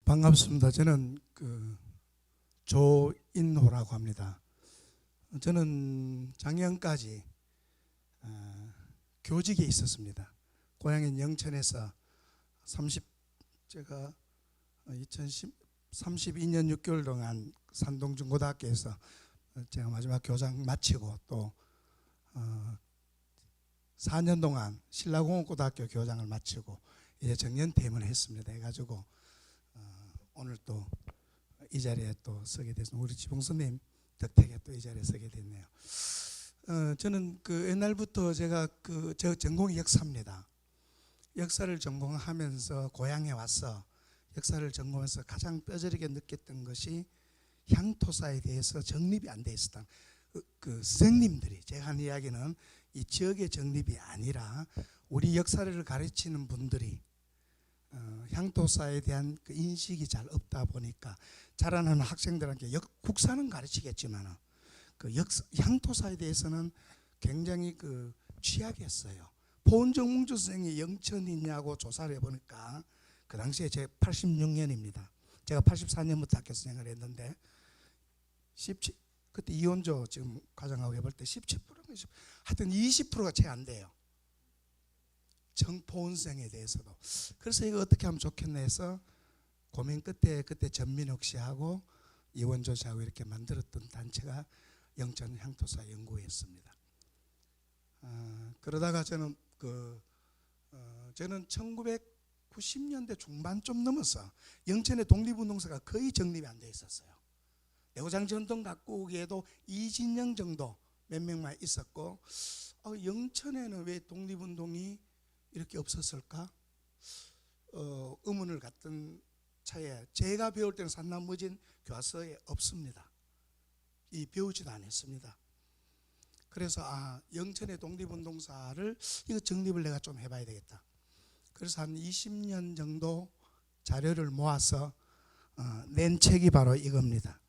반갑습니다. 저는 조인호라고 합니다. 저는 작년까지 교직에 있었습니다. 고향인 영천에서 제가 32년 6개월 동안 산동중고등학교에서 제가 마지막 교장 마치고 또 4년 동안 신라공업고등학교 교장을 마치고 이제 정년퇴임을 했습니다. 해가지고 오늘 또 이 자리에 또 서게 됐습니다. 우리 지봉선님 덕택에 또 이 자리에 서게 됐네요. 저는 옛날부터 제가 저 전공이 역사입니다. 역사를 전공하면서 고향에 와서 역사를 전공해서 가장 뼈저리게 느꼈던 것이 향토사에 대해서 정립이 안 돼 있었던 선생님들이, 제가 하는 이야기는 이 지역의 정립이 아니라 우리 역사를 가르치는 분들이 향토사에 대한 인식이 잘 없다 보니까 자라나는 학생들한테 국사는 가르치겠지만 향토사에 대해서는 굉장히 취약했어요. 포은정 선생이 영천이냐고 조사를 해보니까 그 당시에 제 86년입니다. 제가 84년부터 학교 생활을 했는데 그때 이원조 지금 과장하고 해볼 때 17%인가 하여튼 20%가 채 안 돼요. 정포은생에 대해서도. 그래서 이거 어떻게 하면 좋겠나 해서 고민 끝에 그때 전민옥 씨하고 이원조 씨하고 이렇게 만들었던 단체가 영천 향토사 연구회였습니다. 그러다가 저는 1990년대 중반 좀 넘어서 영천의 독립운동사가 거의 정립이 안 돼 있었어요. 내후장 전통 갖고 오기에도 이진영 정도 몇 명만 있었고 영천에는 왜 독립운동이 이렇게 없었을까? 의문을 갖던 차에 제가 배울 때는 산남무진 교과서에 없습니다. 배우지도 않았습니다. 그래서 영천의 독립운동사를 이거 정립을 내가 좀 해봐야 되겠다. 그래서 한 20년 정도 자료를 모아서 낸 책이 바로 이겁니다.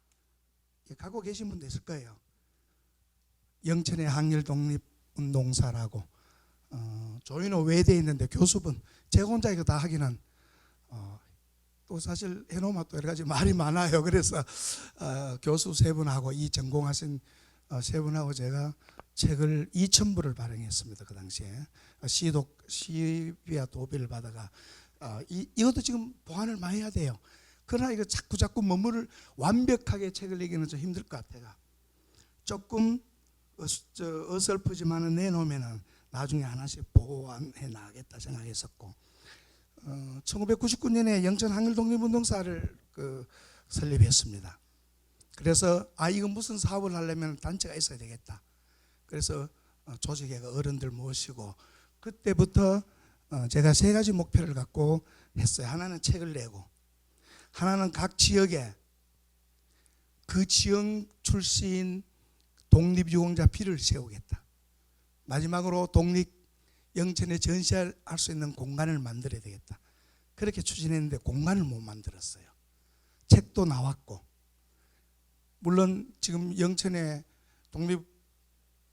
갖고 계신 분도 있을 거예요. 영천의 항일 독립운동사라고. 조인호 외대에 있는데 교수분, 제가 혼자 이거 다 하기는 또 사실 해놓으면 또 여러 가지 말이 많아요. 그래서 교수 세 분하고 이 전공하신 세 분하고 제가 책을 2,000부를 발행했습니다. 그 당시에 시비와 도비를 받아가 이것도 지금 보완을 많이 해야 돼요. 그러나 이거 자꾸 머무를 완벽하게 책을 내기는 좀 힘들 것 같아요. 조금 어설프지만은 내놓으면은 나중에 하나씩 보완해 나가겠다 생각했었고 1999년에 영천 항일독립운동사를 설립했습니다. 그래서 이건 무슨 사업을 하려면 단체가 있어야 되겠다. 그래서 조직회가 어른들 모시고 그때부터 제가 세 가지 목표를 갖고 했어요. 하나는 책을 내고, 하나는 각 지역에 그 지역 출신 독립유공자 비를 세우겠다. 마지막으로 영천에 전시할 수 있는 공간을 만들어야 되겠다. 그렇게 추진했는데 공간을 못 만들었어요. 책도 나왔고, 물론 지금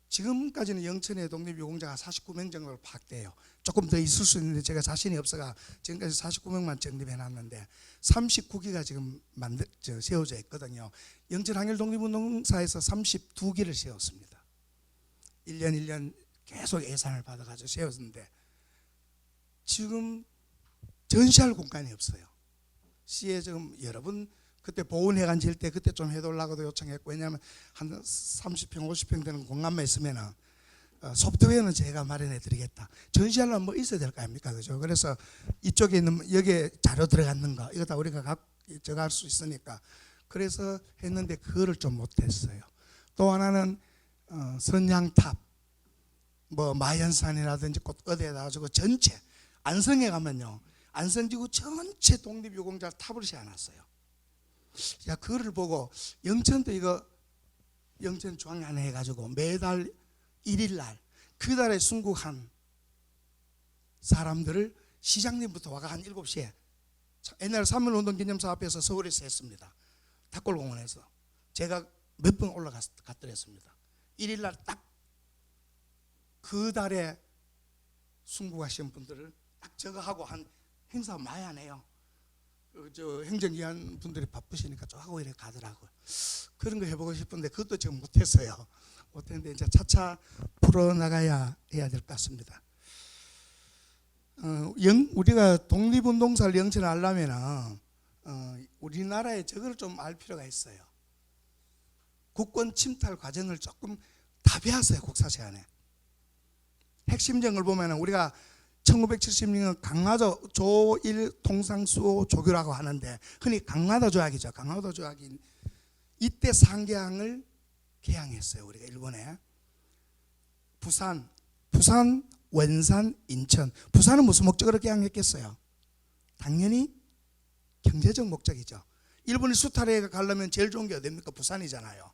지금까지는 영천의 독립유공자가 49명 정도로 파악돼요. 조금 더 있을 수 있는데 제가 자신이 없어가 지금까지 49명만 정립해놨는데 39기가 지금 세워져 있거든요. 영천 항일 독립운동사에서 32기를 세웠습니다. 1년 계속 예산을 받아가지고 세웠는데 지금 전시할 공간이 없어요. 시에 지금 여러분 그때 보훈회관 질 때 그때 좀 해달라고도 요청했고, 왜냐하면 한 30평 50평 되는 공간만 있으면 소프트웨어는 제가 마련해 드리겠다. 전시하려면 뭐 있어야 될 거 아닙니까? 그죠? 그래서 이쪽에 있는 여기에 자료 들어갔는 거 이거 다 우리가 저거 할 수 있으니까 그래서 했는데 그거를 좀 못했어요. 또 하나는 선양탑 마연산이라든지 어디에다 가지고 전체 안성에 가면요, 안성지구 전체 독립유공자 탑을 세워놨어요. 그거를 보고 영천도 이거 영천 중앙에 해가지고 매달 1일날 그 달에 순국한 사람들을 시장님부터 와가 한 7시에 옛날 3.1운동 기념사 앞에서 서울에서 했습니다. 탁골공원에서 제가 몇 번 올라갔더랬습니다. 1일날 딱 그 달에 순국하신 분들을 딱 저거 하고 한 행사 많이 하네요. 저 행정기관 분들이 바쁘시니까 좀 하고 이래 가더라고요. 그런 거 해보고 싶은데 그것도 지금 못했어요. 못했는데 이제 차차 풀어나가야 해야 될 것 같습니다. 우리가 독립운동사를 영천하려면 우리나라의 저걸 좀 알 필요가 있어요. 국권 침탈 과정을 조금 다 배웠어요. 국사시간에 핵심적을 보면 우리가 1970년 강화도 조일 통상수호 조교라고 하는데 흔히 강화도 조약이죠. 강화도 조약인 이때 상계항을 개항했어요. 우리가 일본에 부산, 원산, 인천. 부산은 무슨 목적으로 개항했겠어요? 당연히 경제적 목적이죠. 일본이 수탈해 가려면 제일 좋은 게 어디입니까? 부산이잖아요.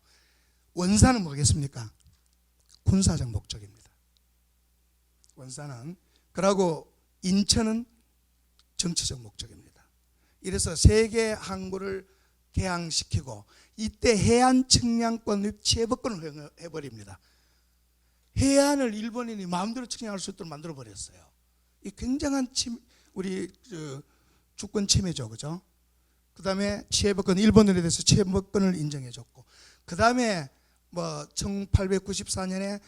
원산은 뭐겠습니까? 군사적 목적입니다. 원산은. 그리고 인천은 정치적 목적입니다. 이래서 세계 항구를 개항시키고 이때 해안 측량권 취해법권을 해버립니다. 해안을 일본인이 마음대로 측량할 수 있도록 만들어 버렸어요. 이 굉장한 우리 주권 침해죠, 그죠? 그 다음에 취해법권, 일본에 대해서 취해법권을 인정해줬고, 그 다음에 뭐 1894년에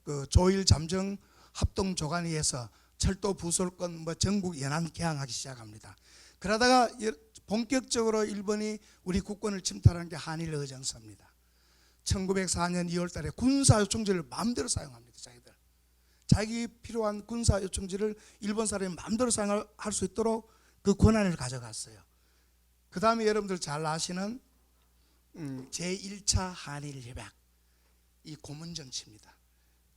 그 조일 잠정 합동 조간위에서 철도 부설권 뭐 전국 연안 개항하기 시작합니다. 그러다가 본격적으로 일본이 우리 국권을 침탈하는 게 한일 의정서입니다. 1904년 2월 달에 군사 요청지를 마음대로 사용합니다. 자기 필요한 군사 요청지를 일본 사람이 마음대로 사용할 수 있도록 그 권한을 가져갔어요. 그 다음에 여러분들 잘 아시는 제1차 한일 협약, 이 고문 정치입니다.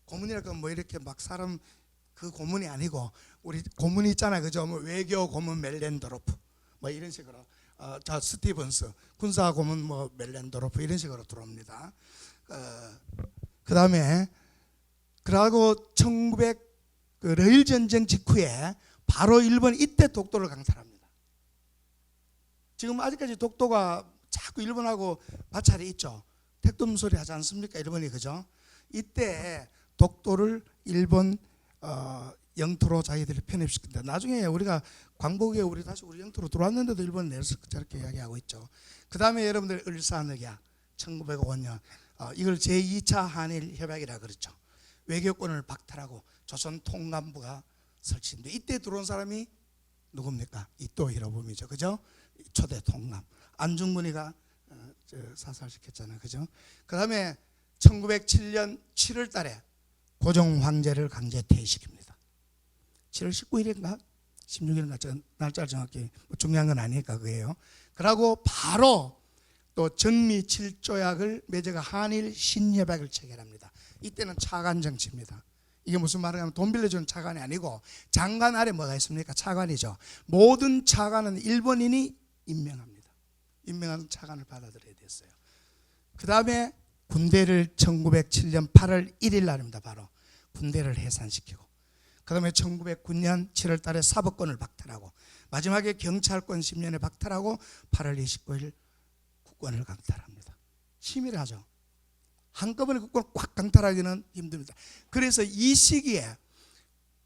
고문이라고 뭐 이렇게 막 사람 그 고문이 아니고 우리 고문이 있잖아요, 그죠? 뭐 외교 고문 멜렌도로프 뭐 이런 식으로 자 스티븐스 군사 고문 뭐 멜렌도로프 이런 식으로 들어옵니다. 그 다음에 그러고 1900 러일 전쟁 직후에 바로 일본이 이때 독도를 강탈합니다. 지금 아직까지 독도가 자꾸 일본하고 마찰이 있죠. 택돔 소리 하지 않습니까? 일본이, 그죠? 이때 독도를 일본 영토로 자기들이 편입시킨다. 나중에 우리가 광복에 우리 다시 우리 영토로 들어왔는데도 일본 내에서 저렇게 이야기하고 있죠. 그 다음에 여러분들 을사늑약 1905년 이걸 제2차 한일 협약이라 그랬죠. 외교권을 박탈하고 조선 통감부가 설치인데 이때 들어온 사람이 누굽니까? 이토 히로부미죠, 그죠? 초대 통감 안중근이가 사살시켰잖아요, 그죠? 그 다음에 1907년 7월 달에 고종 황제를 강제 퇴위시킵니다. 7월 19일인가 16일인가 날짜를 정확히 중요한 건 아니니까 그게요. 그러고 바로 또 전미 7조약을 맺어가 한일 신협약을 체결합니다. 이때는 차관 정치입니다. 이게 무슨 말이냐면 돈 빌려주는 차관이 아니고 장관 아래 뭐가 있습니까? 차관이죠. 모든 차관은 일본인이 임명합니다. 임명하는 차관을 받아들여야 됐어요. 그 다음에 군대를 1907년 8월 1일 날입니다. 바로 군대를 해산시키고, 그 다음에 1909년 7월 달에 사법권을 박탈하고, 마지막에 경찰권 10년에 박탈하고 8월 29일 국권을 강탈합니다. 치밀하죠. 한꺼번에 국권을 꽉 강탈하기는 힘듭니다. 그래서 이 시기에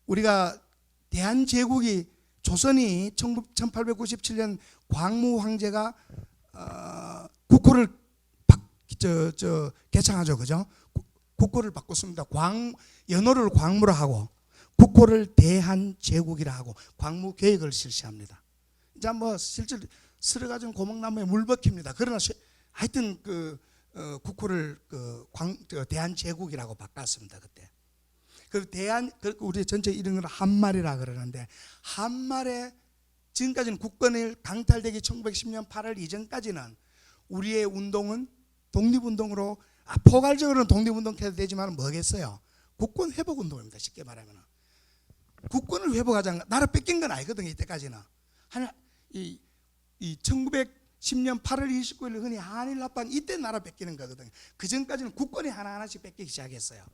우리가 대한제국이 조선이 1897년 광무 황제가 국호를 개창하죠, 그죠? 국호를 바꿨습니다. 연호를 광무라 하고 국호를 대한제국이라 하고 광무 계획을 실시합니다. 이제 뭐 실제 쓸어가지고 고목나무에 물 박힙니다. 그러나 하여튼 국호를 대한제국이라고 바꿨습니다. 그때. 우리 전체 이름은 한말이라 그러는데, 한말에 지금까지는 국권을 강탈되기 1910년 8월 이전까지는 우리의 운동은 독립운동으로 포괄적으로는 독립운동 해도 되지만 뭐겠어요? 국권 회복 운동입니다. 쉽게 말하면 국권을 회복하자는 나라 뺏긴 건 아니거든요. 이때까지는 이 1910년 8월 29일 흔히 한일 합방 이때 나라 뺏기는 거거든요. 그 전까지는 국권이 하나하나씩 뺏기기 시작했어요.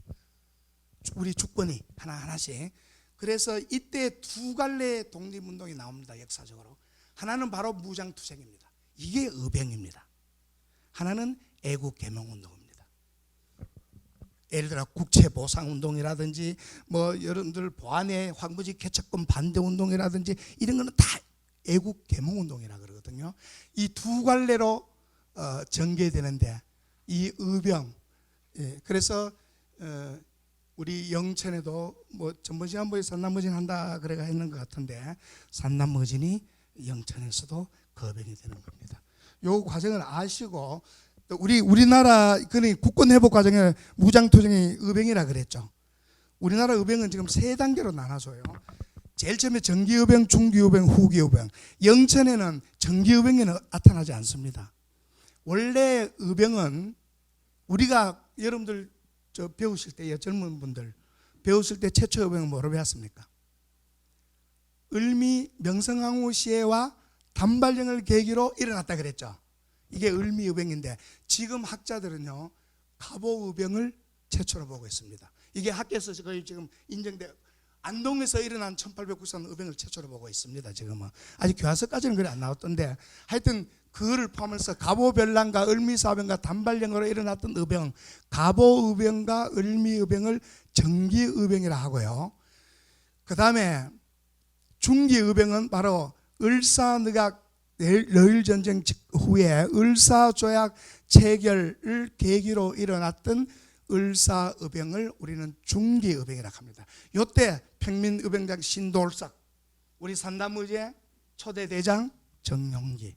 우리 주권이 하나하나씩. 그래서 이때 두 갈래의 독립운동이 나옵니다. 역사적으로 하나는 바로 무장투쟁입니다. 이게 의병입니다. 하나는 애국개명운동입니다. 예를 들어 국채보상운동이라든지 뭐 여러분들 보안의 황무지 개척권 반대운동이라든지 이런 거는 다 애국 계몽운동이라 그러거든요. 이 두 갈래로 전개되는데 이 의병, 그래서 우리 영천에도 뭐 전번지난번에 산남무진 한다 그래가 했는 것 같은데 산남무진이 영천에서도 거병이 되는 겁니다. 요 과정을 아시고 또 우리나라 그 국권 회복 과정에 무장투쟁이 의병이라 그랬죠. 우리나라 의병은 지금 세 단계로 나눠져요. 제일 처음에 정기의병, 중기의병, 후기의병. 영천에는 정기의병에는 나타나지 않습니다. 원래 의병은 우리가 여러분들 배우실 때, 젊은 분들 배우실 때 최초 의병은 뭐로 배웠습니까? 을미 명성황후 시해와 단발령을 계기로 일어났다 그랬죠. 이게 을미 의병인데 지금 학자들은요 갑오의병을 최초로 보고 있습니다. 이게 학계에서 거의 지금 인정돼 안동에서 일어난 1894년 의병을 최초로 보고 있습니다. 지금은 아직 교과서까지는 그래 안 나왔던데 하여튼 그를 포함해서 갑오별난과 을미사병과 단발령으로 일어났던 의병, 갑오의병과 을미의병을 정기의병이라 하고요. 그 다음에 중기의병은 바로 을사늑약 러일전쟁 후에 을사조약 체결을 계기로 일어났던 을사의병을 우리는 중기의병이라 합니다. 이때 평민의병장 신돌석, 우리 산담의제 초대대장 정용기,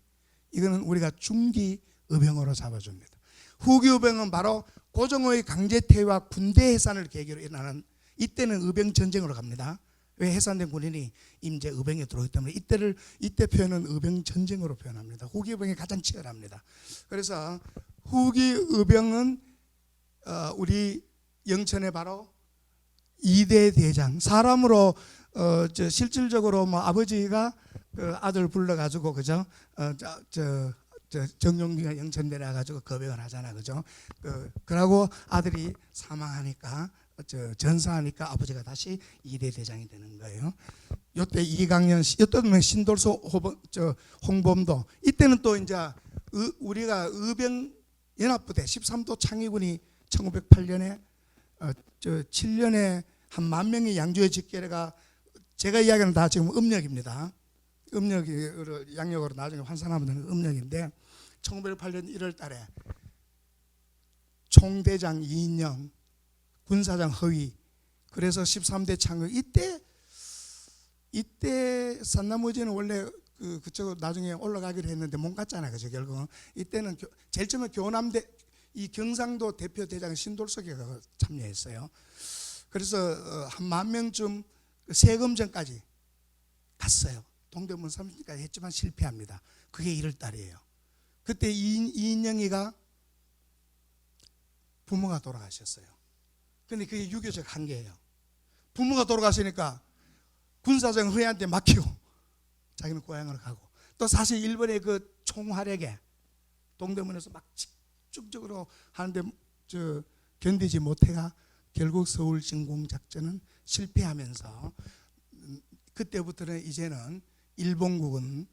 이거는 우리가 중기의병으로 잡아줍니다. 후기의병은 바로 고종의 강제퇴위와 군대 해산을 계기로 일어나는, 이때는 의병전쟁으로 갑니다. 왜? 해산된 군인이 임제 의병에 들어오기 때문에 이때 표현은 의병전쟁으로 표현합니다. 후기의병이 가장 치열합니다. 그래서 후기의병은 우리 영천에 바로 이대 대장, 사람으로 실질적으로 뭐 아버지가 그 아들 불러가지고 그죠? 정용기가 영천 내려가지고 거병을 하잖아, 그죠? 그러고 아들이 사망하니까 전사하니까 아버지가 다시 이대 대장이 되는 거예요. 이때 이강년, 이때는 신돌소 홍범도, 이때는 또 이제 우리가 의병 연합부대 13도 창의군이 1908년에 7년에 한 10,000명의 양주의 집계가, 제가 이야기하는 다 지금 음력입니다. 음력이 양력으로 나중에 환산하면 되는 음력인데 1908년 1월 달에 총대장 이인영, 군사장 허위, 그래서 13대 창의, 이때 산나무지는 원래 그쪽 나중에 올라가기로 했는데 못 갔잖아요. 그죠? 결국은 이때는 제일 처음에 교남대, 이 경상도 대표 대장 신돌석이가 참여했어요. 그래서 한 10,000명쯤 세금전까지 갔어요. 동대문 30까지 했지만 실패합니다. 그게 1월 달이에요. 그때 이인영이가 부모가 돌아가셨어요. 근데 그게 유교적 한계예요. 부모가 돌아가시니까 군사장 허위한테 맡기고 자기는 고향으로 가고, 또 사실 일본의 그 총활약에 동대문에서 막 집중적으로 하는데 견디지 못해가 결국 서울 진공 작전은 실패하면서 그때부터는 이제는 일본국은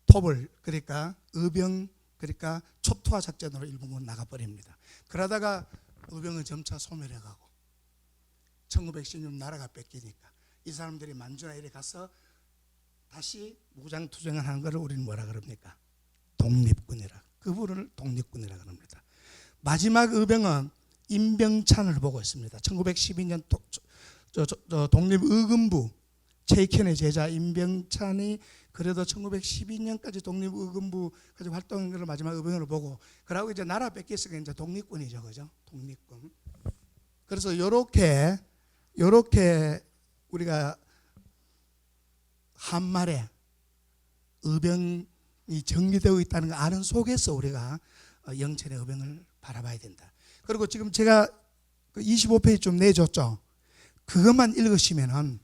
토벌, 그러니까 의병, 그러니까 초토화 작전으로 일본군 나가버립니다. 그러다가 의병은 점차 소멸해가고 1910년 나라가 뺏기니까 이 사람들이 만주나 이래 가서 다시 무장투쟁을 하는 것을 우리는 뭐라 그럽니까? 독립군이라. 그 부분을 독립군이라 그럽니다. 마지막 의병은 임병찬을 보고 있습니다. 1912년 독립의금부 최익현의 제자 임병찬이 그래도 1912년까지 독립의금부까지 활동한 것을 마지막 의병으로 보고, 그러고 이제 나라 뺏겼으니까 이제 독립군이죠, 그죠? 독립군. 그래서 요렇게 우리가 한말에 의병이 정리되어 있다는 거 아는 속에서 우리가 영천의 의병을 바라봐야 된다. 그리고 지금 제가 25페이지 좀 내줬죠. 그것만 읽으시면은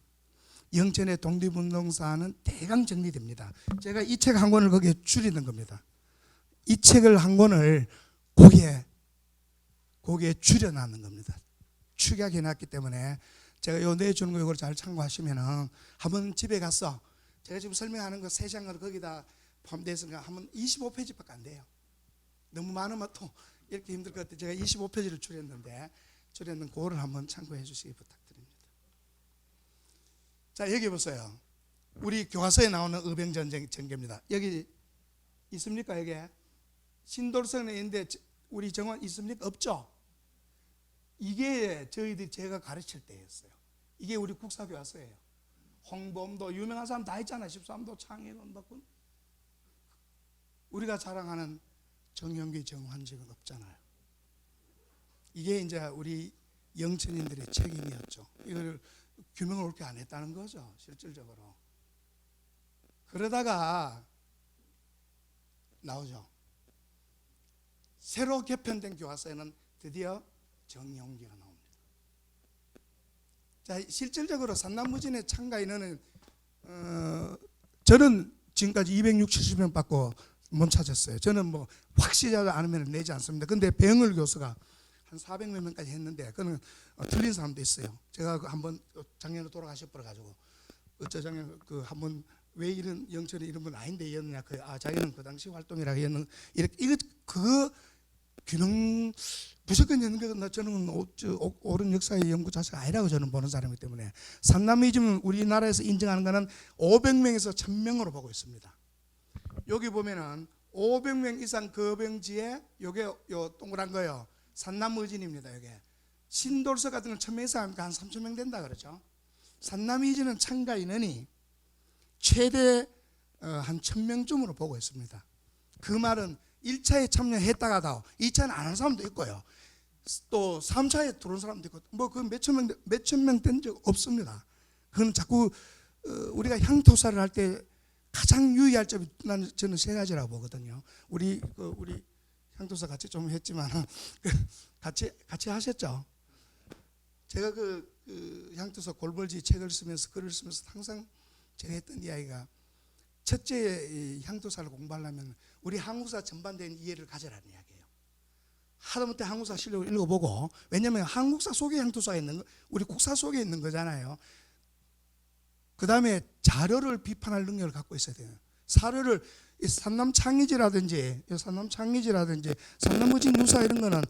영천의 독립운동사는 대강 정리됩니다. 제가 이 책 한 권을 거기에 줄이는 겁니다. 이 책을 한 권을 거기에 줄여놨는 겁니다. 축약해 놨기 때문에 제가 요 내주는 거 이걸 잘 참고하시면은 한번 집에 가서 제가 지금 설명하는 거 3장을 거기다 포함되어 한번 25페이지밖에 안 돼요. 너무 많으면 또 이렇게 힘들 것 같아요. 제가 25페이지를 줄였는데 그거를 한번 참고해 주시기 부탁드립니다. 자, 여기 보세요. 우리 교과서에 나오는 의병전개입니다. 여기 있습니까? 여기 신돌선에 있는데 우리 정원 있습니까? 없죠? 이게 저희들이 제가 가르칠 때였어요. 이게 우리 국사교과서예요. 홍범도 유명한 사람 다 있잖아요. 13도 창의론 덕분. 우리가 자랑하는 정영기 정환직은 없잖아요. 이게 이제 우리 영천인들의 책임이었죠. 이걸 규명을 옳게 안 했다는 거죠, 실질적으로. 그러다가 나오죠. 새로 개편된 교과서에는 드디어 정용기가 나옵니다. 자, 실질적으로 산남무진의 참가 인원은 저는 지금까지 260명 받고 못 찾았어요. 저는 뭐 확실하지 않으면 내지 않습니다. 근데 배영을 교수가 한 400몇 명까지 했는데 그는 틀린 사람도 있어요. 제가 한번 작년에 돌아가셔버려 가지고 작년 그 한번 왜 이런 영철이 이런 분 아닌데 이었느냐, 자기는 그 당시 활동이라 했는 이거 그 균형 무조건 있는 게 저는 옳은 역사의 연구 자체가 아니라고 저는 보는 사람이기 때문에 산남이즘은 우리나라에서 인정하는 것은 500명에서 1000명으로 보고 있습니다. 여기 보면은 500명 이상 거병지에 요게 요 동그란 거요. 산남의진입니다. 요게 신돌서 같은 건 1000명 이상 하니까 한 3000명 된다 그러죠. 산남의진은 참가 인원이 최대 한 1000명쯤으로 보고 있습니다. 그 말은 1차에 참여했다가도 2차는 안 한 사람도 있고요. 또 3차에 들어온 사람도 있고 뭐 그 몇천 명 된 적 없습니다. 그건 자꾸 우리가 향토사를 할 때 가장 유의할 점이 저는 세 가지라고 보거든요. 우리 향토사 같이 좀 했지만 같이 하셨죠. 제가 그 향토사 골벌지 책을 쓰면서 글을 쓰면서 항상 제가 했던 이야기가 첫째 향토사를 공부하려면 우리 한국사 전반된 이해를 가져라는 이야기예요. 하다못해 한국사 실력을 읽어보고, 왜냐하면 한국사 속에 향토사가 있는 거, 우리 국사 속에 있는 거잖아요. 그 다음에 자료를 비판할 능력을 갖고 있어야 돼요. 사료를 산남창의지라든지 산남의진 유사 이런 거는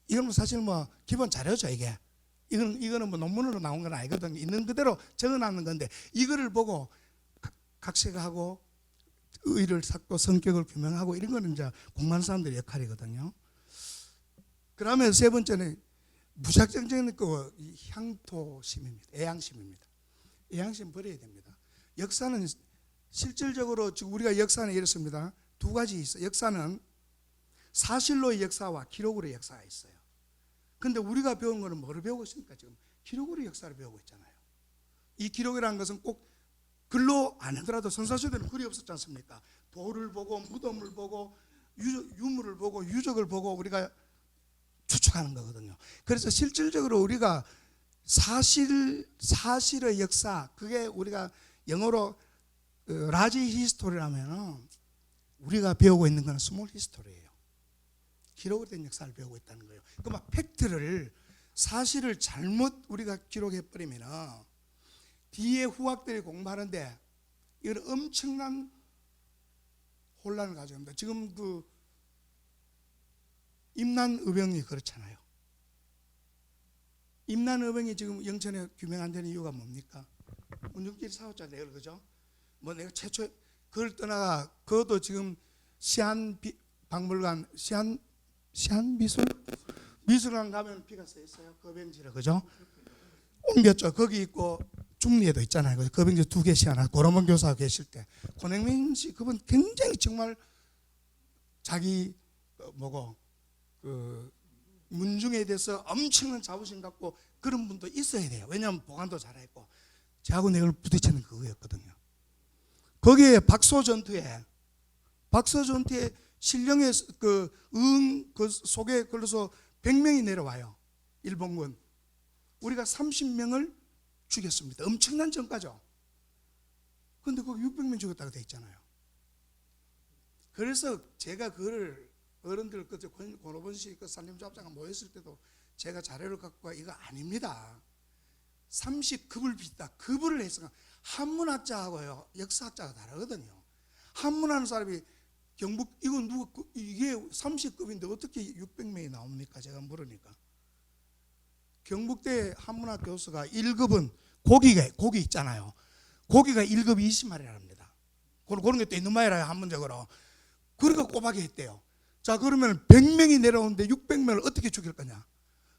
이건 사실 뭐 기본 자료죠. 이거는 뭐 논문으로 나온 건 아니거든요. 있는 그대로 적어놨는 건데 이거를 보고 각색하고 의의를 찾고 성격을 규명하고 이런 거는 이제 공부하는 사람들의 역할이거든요. 그러면 세 번째는 무작정적인 그 향토심입니다. 애양심입니다. 애양심 버려야 됩니다. 역사는 실질적으로 지금 우리가 역사는 이렇습니다. 두 가지 있어요. 역사는 사실로의 역사와 기록으로의 역사가 있어요. 근데 우리가 배운 거는 뭐를 배우고 있습니까? 지금 기록으로 역사를 배우고 있잖아요. 이 기록이라는 것은 꼭 글로 안 하더라도 선사시대는 글이 없었지 않습니까? 돌을 보고 무덤을 보고 유물을 보고 유적을 보고 우리가 추측하는 거거든요. 그래서 실질적으로 우리가 사실의 역사, 그게 우리가 영어로 라지 히스토리라면 우리가 배우고 있는 건 스몰 히스토리예요. 기록으로 된 역사를 배우고 있다는 거예요. 그러니까 팩트를, 사실을 잘못 우리가 기록해 버리면 뒤에 후학들이 공부하는데 이건 엄청난 혼란을 가져옵니다. 지금 그 임난의병이 그렇잖아요. 임난의병이 지금 영천에 규명 안 되는 이유가 뭡니까? 문중길 사업자네요, 그죠? 뭐 내가 최초 그걸 떠나가 그것도 지금 시한박물관 미술관 가면 비가 써 있어요. 거병지를, 그죠? 옮겼죠. 거기 있고 중리에도 있잖아요. 거병지 2개 시하나 고로몬 교사 계실 때 권행민 씨 그분 굉장히 정말 자기 그 문중에 대해서 엄청난 자부심 갖고 그런 분도 있어야 돼요. 왜냐하면 보관도 잘했고 저하고 내가 부딪히는 그거였거든요. 거기에 박소전투에 신령의 그 속에 걸려서 100명이 내려와요. 일본군. 우리가 30명을 죽였습니다. 엄청난 전과죠. 그런데 거기 600명 죽였다고 돼 있잖아요. 그래서 제가 그거를 어른들 권오본 씨 산림조합장가 모였을 때도 제가 자료를 갖고 가 이거 아닙니다. 30급을 빚다. 급을 해서 한문학자하고요 역사학자가 다르거든요. 한문하는 사람이 경북 이게 30급인데 어떻게 600명이 나옵니까? 제가 물으니까 경북대 한문학 교수가 1급은 고기 있잖아요. 고기가 1급 20마리랍니다. 그런 게 또 있는 말이라 한문적으로. 그러니까 꼬박이 했대요. 자, 그러면 100명이 내려오는데 600명을 어떻게 죽일 거냐?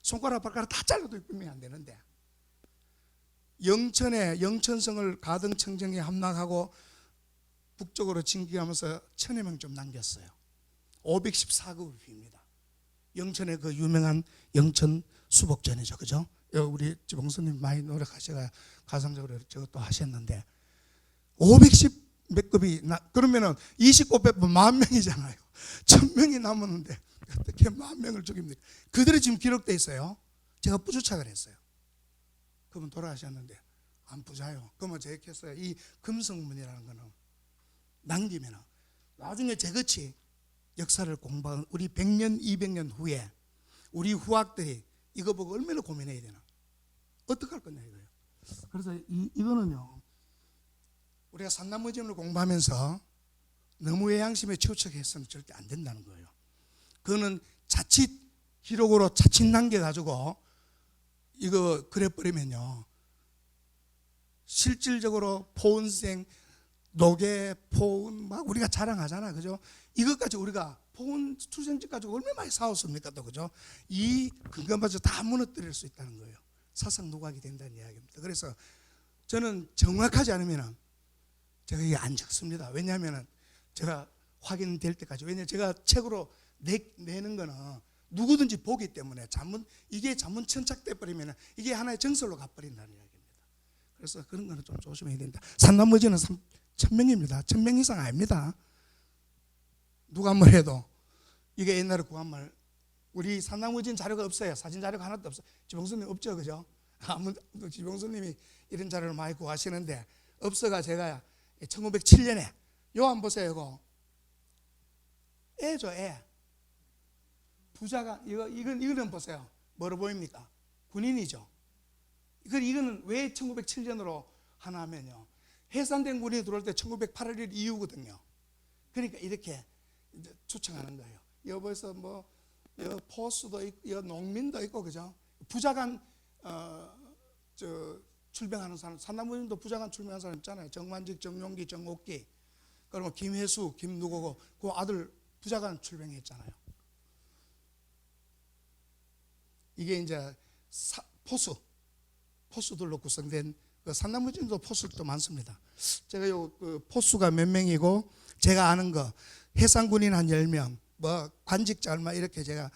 손가락 발가락 다 잘라도 600명이 안 되는데, 영천에 영천성을 가등청정에 함락하고 북쪽으로 진격하면서 1000여 명 좀 남겼어요. 514급입니다. 영천의 그 유명한 영천 수복전이죠, 그죠? 우리 지봉선님 많이 노력하셔가 가상적으로 저것도 하셨는데 510 몇 급이 그러면은 29 빼면 10,000명이잖아요. 1000명이 남았는데 어떻게 10,000명을 죽입니까? 그들이 지금 기록돼 있어요. 제가 부주착을 했어요. 그분 돌아가셨는데 안 부자요. 그러면 제가 했어요. 이 금성문이라는 거는 남기면 나중에 제같이 역사를 공부한 우리 100년, 200년 후에 우리 후학들이 이거 보고 얼마나 고민해야 되나? 어떻게 할 거냐 이거예요. 그래서 이거는요, 우리가 산나무지문을 공부하면서 너무 외양심에 치우쳐서는 절대 안 된다는 거예요. 그거는 자칫 기록으로 자칫 남겨가지고 이거 그래버리면요, 실질적으로 포은생, 노계, 포은 막 우리가 자랑하잖아, 그죠? 이것까지 우리가 포은 투생집 가지고 얼마나 많이 싸웠습니까, 또 그죠? 이 근간마저 다 무너뜨릴 수 있다는 거예요. 사상 누각이 된다는 이야기입니다. 그래서 저는 정확하지 않으면 제가 이게 안 적습니다. 왜냐하면 제가 확인될 때까지. 왜냐하면 제가 책으로 내는 거는 누구든지 보기 때문에 이게 자문 천착돼 버리면 이게 하나의 정설로 가버린다는 이야기입니다. 그래서 그런 거는 좀 조심해야 된다. 산나무지는 1000명입니다. 1000명 이상 아닙니다. 누가 뭐래도 이게 옛날에 구한말. 우리 산나무진 자료가 없어요. 사진 자료가 하나도 없어요. 지봉선님 없죠, 그죠? 지봉선님이 이런 자료를 많이 구하시는데 없어가 제가 1907년에 요 안 보세요, 이거 애죠, 애. 부자가 이거는 보세요. 뭐로 보입니까? 군인이죠. 이거는 왜 1907년으로 하나 하면요, 해산된 군인이 들어올 때 1908일 이후거든요. 그러니까 이렇게 초청하는 거예요. 여기서 뭐 포수도 있고 농민도 있고, 그죠? 부자간 출병하는 사람, 산나무님도 부자간 출병하는 사람 있잖아요. 정만직, 정용기, 정옥기, 그러면 김혜수, 김누구고 그 아들 부자간 출병했잖아요. 이게 이제 포수들로 구성된 그 산나무진도 포수도 많습니다. 제가 그 포수가 몇 명이고, 제가 아는 거 해상군인 한 10명, 뭐 관직자 얼마, 이렇게 제가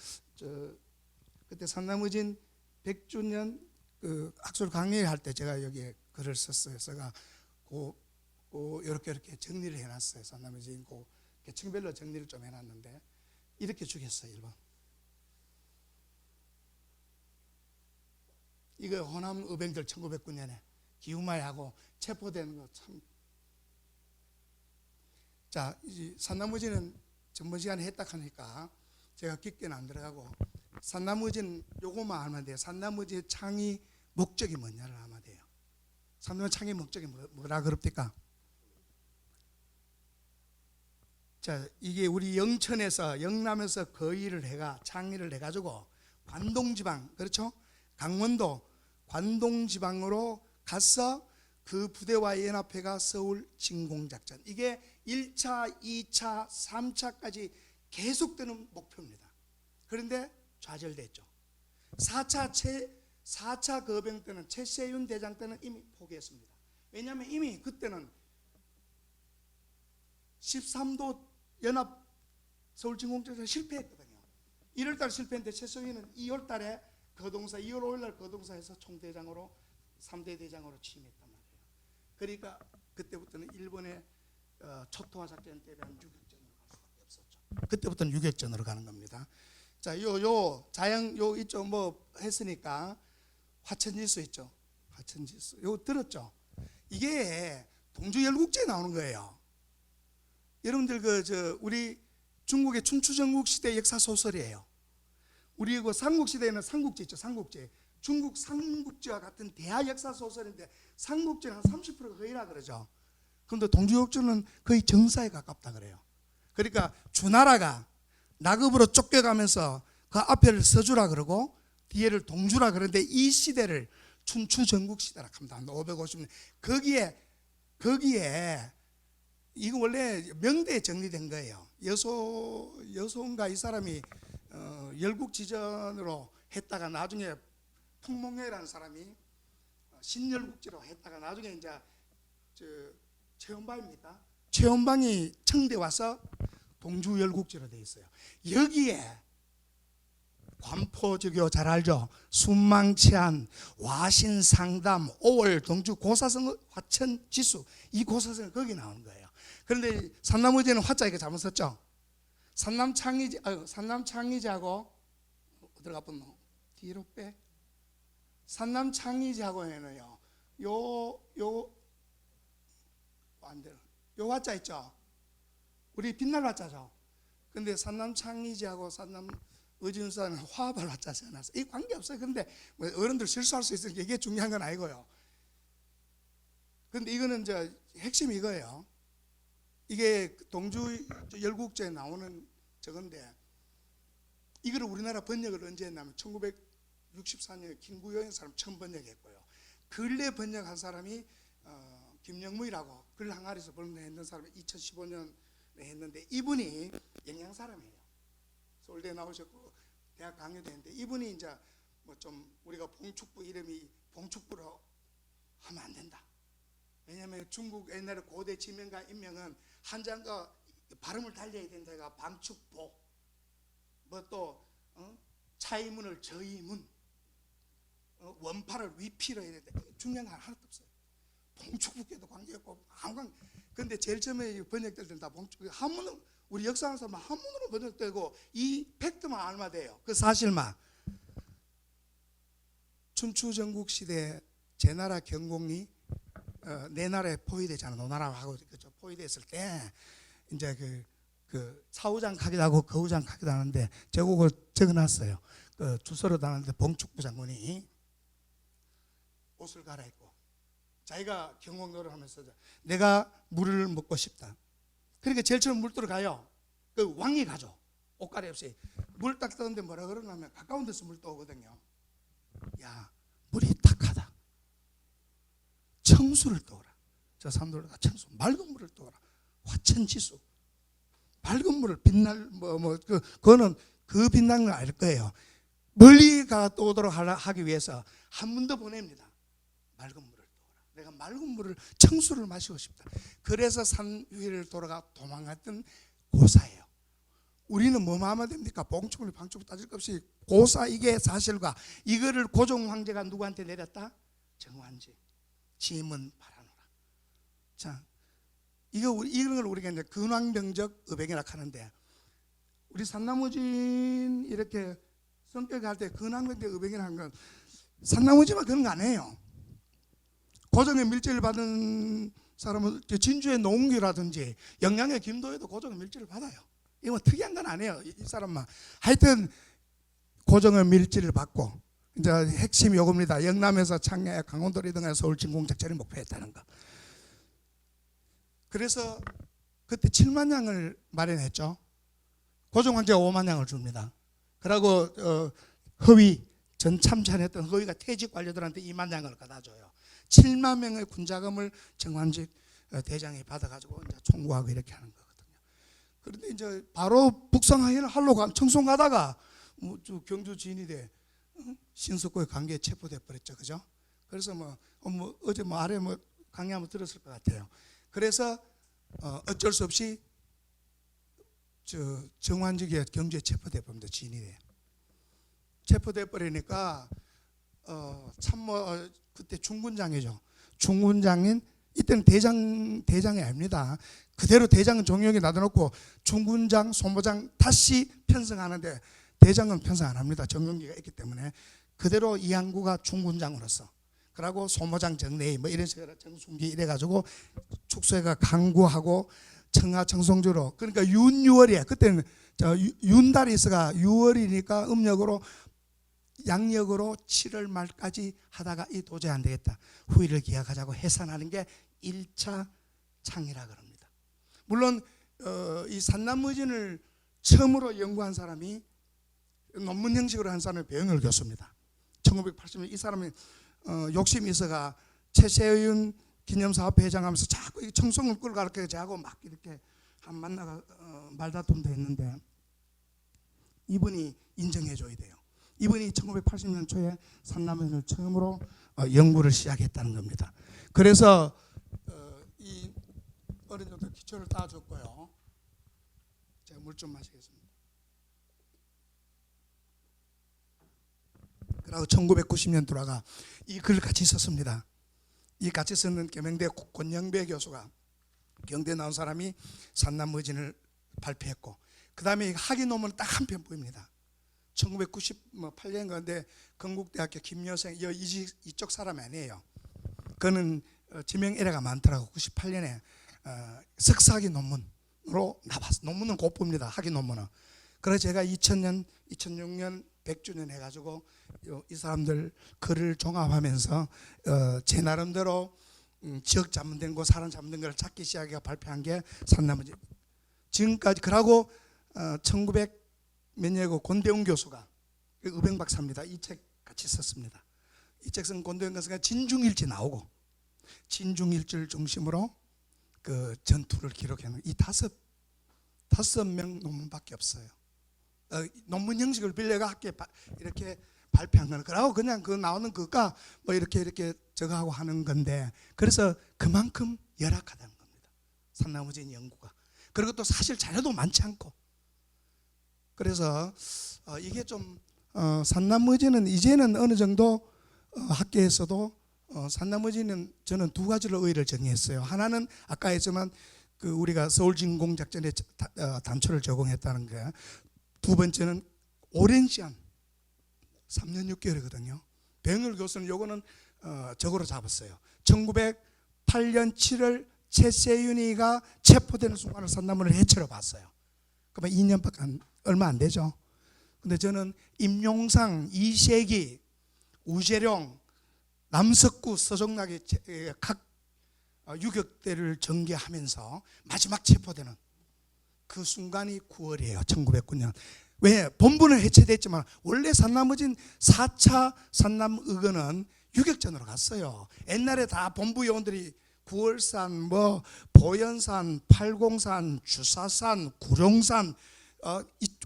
그때 산나무진 100주년 그 학술 강의를 할 때 제가 여기에 글을 썼어요. 제가 이렇게 정리를 해놨어요. 산나무진 계층별로 정리를 좀 해놨는데 이렇게 죽였어요. 1번. 이거 호남 의병들 1909년에 기후마야하고 체포되는 거 참. 자, 산나무진은 전번 시간에 했다 하니까 제가 깊게는 안 들어가고, 산나무진 요거만 알면 돼요. 산나무진 창의 목적이 뭐냐를 알면 돼요. 산나무진 창의 목적이 뭐라 그럽니까? 자, 이게 우리 영천에서 영남에서 거의를 해가 창의를 해가지고 관동지방, 그렇죠? 강원도 관동지방으로 가서 그 부대와 연합회가 서울 진공작전, 이게 1차, 2차, 3차까지 계속되는 목표입니다. 그런데 좌절됐죠. 4차 거병 때는 최세윤 대장 때는 이미 포기했습니다. 왜냐하면 이미 그때는 13도 연합 서울 진공작전 실패했거든요. 1월달 실패했는데 최세윤은 2월달에 2월 5일날 거동사에서 총대장으로 3대 대장으로 취임했단 말이에요. 그러니까 그때부터는 일본의 초토화 작전 때문에 유격전으로 갈 수밖에 없었죠. 그때부터는 유격전으로 가는 겁니다. 자, 자영 이쪽 뭐 했으니까 화천지수 있죠. 화천지수 요 들었죠? 이게 동주열국제에 나오는 거예요. 여러분들 우리 중국의 춘추전국 시대 역사 소설이에요. 우리 그 삼국시대에는 삼국지 있죠. 삼국지. 중국 삼국지와 같은 대하 역사 소설인데 삼국지는 한 30%가 거의라 그러죠. 그런데 동주역주는 거의 정사에 가깝다 그래요. 그러니까 주나라가 나급으로 쫓겨가면서 그 앞에를 서주라 그러고 뒤에를 동주라 그러는데 이 시대를 춘추전국 시대라 합니다. 550년. 거기에 거기에 이거 원래 명대에 정리된 거예요. 여소인가 이 사람이 열국지전으로 했다가 나중에 풍몽회라는 사람이 신열국지로 했다가 나중에 이제 최원방입니까? 최원방이 청대 와서 동주열국지로 돼 있어요. 여기에 관포주교 잘 알죠? 순망치안, 와신상담, 오월, 동주, 고사성, 화천, 지수 이 고사성은 거기 나오는 거예요. 그런데 산나무지는 화자 이거 잘못 썼죠? 산남창의지하고 어디가 붙노? 뒤로 빼. 산남창의지하고는요 안 돼요. 요 화자 있죠? 우리 빛날 화자죠? 근데 산남창의지하고 산남의진사는 화합을 화자 써놨어요. 이 관계없어요. 근데 뭐 어른들 실수할 수 있으니까 이게 중요한 건 아니고요. 근데 이거는 이제 핵심이 이거예요. 이게 동주 열국제에 나오는 저건데 이거를 우리나라 번역을 언제 했냐면 1964년에 김구영이라는 사람 처음 번역했고요. 근래 번역한 사람이 김영무이라고 글 항아리에서 번역했던 사람이 2015년에 했는데 이분이 영양 사람이에요. 서울대 나오셨고 대학 강의도 했는데 이분이 이제 뭐 좀 우리가 봉축부 이름이 봉축부로 하면 안 된다. 왜냐하면 중국 옛날에 고대 지명과 인명은 한자가 발음을 달려야 된다가 방축보 뭐 또 차이문을 저이문 원파를 위피로 해야 된다. 중요한 건 하나도 없어요. 봉축부께도 관계없고 아무 근데 제일 처음에 번역될 때는 다 봉축 한문으로 우리 역사에서 한문으로 번역되고 이 팩트만 알면 돼요. 그 사실만. 춘추 전국 시대 제 나라 경공이 내 나라에 포위되잖아. 노나라하고 그렇죠. 포위됐을 때 이제 그 사후장 가기도 하고 거후장 가기도 하는데 제국을 적어놨어요. 그 주소로 다는데 봉축부 장군이 옷을 갈아입고 자기가 경공노를 하면서 내가 물을 먹고 싶다. 그러니까 제일 처음 물 들어가요. 그 왕이 가죠. 옷갈이 없이 물 딱 떠는데 뭐라 그러냐면 가까운 데서 물 떠오거든요. 야, 물이 탁하다. 청수를 떠오라. 저 사람들 다 청수, 맑은 물을 떠오라. 화천지수, 맑은 물을 빛날 그거는 그 빛나는 걸 알 거예요. 멀리 가 떠오도록 하기 위해서 한 번 더 보냅니다. 맑은 물을 떠오라. 내가 맑은 물을 청수를 마시고 싶다. 그래서 산 위를 돌아가 도망갔던 고사예요. 우리는 뭐만 하면 됩니까? 봉축을 방축을 따질 것 없이 고사 이게 사실과 이거를 고종 황제가 누구한테 내렸다? 정환지. 짐은 바라노라. 자, 이런 걸 우리가 이제 근왕병적 의백이라 하는데 우리 산나무진 이렇게 성격할 때 근왕병적 의백이라는 건 산나무지만 그런 거 아니에요. 고종의 밀제를 받은 사람은 진주의 노웅규라든지 영양의 김도희도 고종의 밀제를 받아요. 이건 특이한 건 아니에요. 이 사람만. 하여튼 고종의 밀제를 받고 이제 핵심이 요겁니다. 영남에서 창야, 강원도리 등에서 서울 진공작전을 목표했다는 거. 그래서 그때 7만 양을 마련했죠. 고종 황제가 5만 양을 줍니다. 그리고 허위 전 참찬했던 허위가 퇴직 관료들한테 2만 양을 갖다 줘요. 7만 명의 군자금을 정환직 대장이 받아가지고 이제 총구하고 이렇게 하는 거거든요. 그런데 이제 바로 북성하기를 하려고 청송 가다가 경주 지인이 돼 신석고의 관계에 체포돼 버렸죠, 그죠? 그래서 어제 아래 강의 한번 들었을 것 같아요. 그래서 어쩔 수 없이 정환직이 경주에 체포돼 버립니다. 지인이 돼요. 체포돼 버리니까 그때 중군장이죠. 중군장인 이때는 대장이 아닙니다. 그대로 대장은 종용에 놔둬놓고 중군장, 소모장 다시 편성하는데 대장은 편성 안 합니다. 정용기가 있기 때문에 그대로 이항구가 중군장으로서 그러고 소모장 정내희 이런 식으로 정순기 이래가지고 축소해가 강구하고 청하 청송주로 그러니까 윤유월이에요. 그때는 윤달이 있어가 6월이니까 음력으로 양력으로 7월 말까지 하다가 이 도저히 안 되겠다. 후일을 기약하자고 해산하는 게 1차 창이라 그럽니다. 물론 이 산남의진을 처음으로 연구한 사람이 논문 형식으로 한 사람이 배영열 교수입니다. 1980년 이 사람이 욕심이 있어가 최세윤 기념사업회 회장하면서 자꾸 이 청송을 끌고 가르쳐 자고 막 이렇게 한 만나가 말다툼도 했는데 이분이 인정해줘야 돼요. 이분이 1980년 초에 산남원을 처음으로 연구를 시작했다는 겁니다. 그래서 이 어느 정도 기초를 따줬고요. 제가 물 좀 마시겠습니다. 그리고 1990년 돌아가 이 글을 같이 썼습니다. 이 같이 쓰는 계명대 권영배 교수가 경대 나온 사람이 산남의진을 발표했고, 그 다음에 학위 논문 딱 한 편 보입니다. 1998년 건데 건국대학교 김여생 이쪽 사람이 아니에요. 그는 지명 에러가 많더라고. 98년에 석사학위 논문으로 나왔어. 논문은 곧 봅니다. 학위 논문은. 그래서 제가 2000년, 2006년 100주년 해가지고 이 사람들 글을 종합하면서 제 나름대로 지역 잘못된 거, 사람 잘못된 걸 찾기 시작해 발표한 게 산남의진. 지금까지 그러고 1900 몇 년이고 권대웅 교수가 의병 박사입니다. 이 책 같이 썼습니다. 이 책 쓴 권대웅 교수가 진중일지 나오고 진중일지를 중심으로 그 전투를 기록해놓은 이 다섯 명 논문밖에 없어요. 논문 형식을 빌려가 학교에 이렇게 발표한 거는 그러고 그냥 그 나오는 그가 뭐 이렇게 저거하고 하는 건데, 그래서 그만큼 열악하다는 겁니다. 산남의진 연구가. 그리고 또 사실 자료도 많지 않고. 그래서 이게 좀 산남의진은 이제는 어느 정도 학계에서도 산남의진은 저는 두 가지로 의의를 정의했어요. 하나는 아까 했지만 그 우리가 서울진공작전에 단초를 제공했다는 게, 두 번째는 오랜 시간 3년 6개월이거든요. 배영일 교수는 요거는 적으로 잡았어요. 1908년 7월 최세윤이가 체포되는 순간을 산남원을 해체로 봤어요. 그러면 2년밖에 얼마 안 되죠. 근데 저는 임용상, 이세기, 우재룡, 남석구, 서정락의 각 유격대를 전개하면서 마지막 체포되는 그 순간이 9월이에요. 1909년. 왜? 본부는 해체됐지만 원래 산남의진 4차 산남의거는 유격전으로 갔어요. 옛날에 다 본부 요원들이 구월산, 뭐 보현산, 팔공산, 주사산, 구룡산,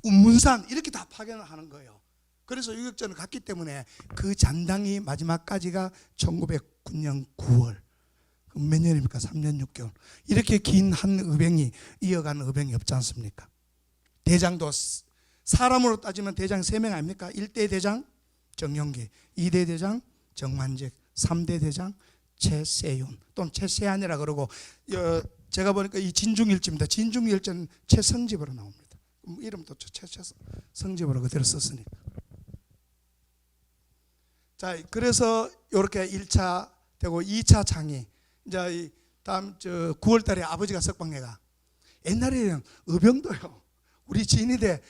운문산 이렇게 다 파견을 하는 거예요. 그래서 유격전을 갔기 때문에 그 잔당이 마지막까지가 1909년 9월. 몇 년입니까? 3년 6개월. 이렇게 긴 한 의병이 이어가는 의병이 없지 않습니까? 대장도 사람으로 따지면 대장 3명 아닙니까? 1대 대장 정용기, 2대 대장 정만직, 3대 대장 최세윤 또는 최세한이라 그러고, 제가 보니까 이 진중일지입니다. 진중일지는 최성집으로 나옵니다. 이름도 최성집으로 그대로 썼으니까. 자, 그래서 이렇게 1차 되고 2차 창의. 이제 다음 9월 달에 아버지가 석방해가. 옛날에는 의병도요. 우리 진위대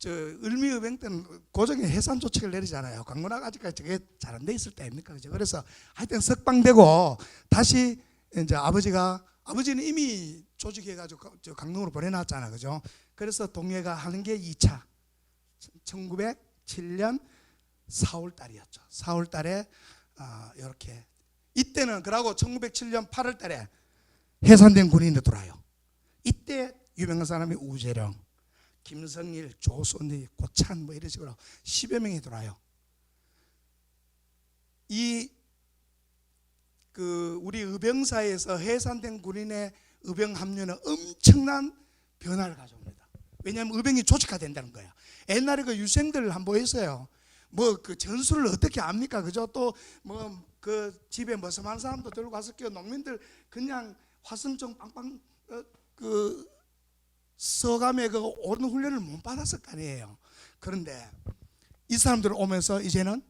을미의병 때는 고정에 해산 조치를 내리잖아요. 강문화가 아직까지 저게 잘 안 돼 있을 때 아닙니까? 그죠? 그래서 하여튼 석방되고 다시 이제 아버지는 이미 조직해가지고 강릉으로 보내놨잖아. 그죠? 그래서 동해가 하는 게 2차. 1907년 4월 달이었죠. 4월 달에 이렇게 이때는 그러고 1907년 8월 달에 해산된 군인이 들어와요. 이때 유명한 사람이 우재룡, 김성일, 조선희, 고찬 뭐 이런 식으로 10여 명이 들어와요. 우리 의병사에서 해산된 군인의 의병 합류는 엄청난 변화를 가져옵니다. 왜냐하면 의병이 조직화된다는 거야. 옛날에 그 유생들 한번 보였어요. 뭐 그 전술을 어떻게 압니까? 그죠? 또 뭐 그 집에 머슴한 사람도 들고 갔을 게요. 농민들 그냥 화승총 빵빵 그 서감에 그 오는 훈련을 못 받았을 거 아니에요. 그런데 이 사람들 오면서 이제는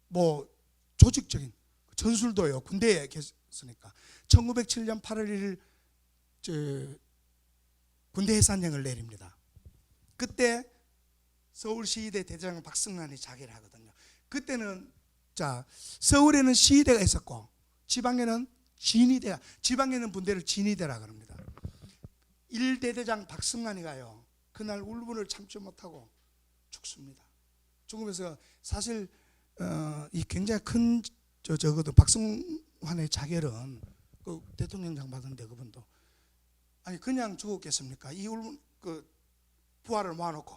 뭐 조직적인 전술도요. 군대에 계셨으니까 1907년 8월 1일 군대 해산령을 내립니다. 그때 서울시의대 대장 박승란이 자기를 하거든요. 그때는 서울에는 시의대가 있었고 지방에는 진의대가, 지방에는 분대를 진의대라 그럽니다. 1대대장 박승란이 가요. 그날 울분을 참지 못하고 죽습니다. 죽으면서 사실 이 굉장히 큰 적어도 박승란 한의 자결은 그 대통령장 받은데 그분도 아니 그냥 죽었겠습니까? 그 부하를 모아놓고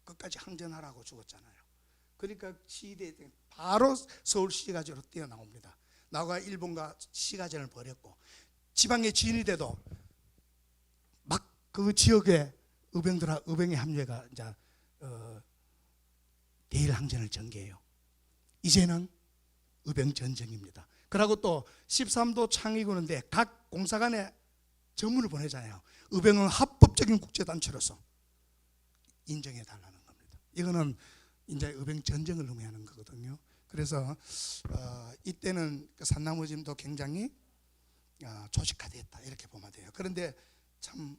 끝까지 항전하라고 죽었잖아요. 그러니까 시대 때 바로 서울 시가지로 뛰어나옵니다. 나가 일본과 시가전을 벌였고 지방의 진이 돼도 막 그 지역에 의병의 합류가 이제 대일 항전을 전개해요. 이제는 의병 전쟁입니다. 그리고 또 13도 창의군인데 각 공사 간에 전문을 보내잖아요. 의병은 합법적인 국제단체로서 인정해 달라는 겁니다. 이거는 이제 의병 전쟁을 의미하는 거거든요. 그래서 이때는 그 산나무짐도 굉장히 조직화됐다 이렇게 보면 돼요. 그런데 참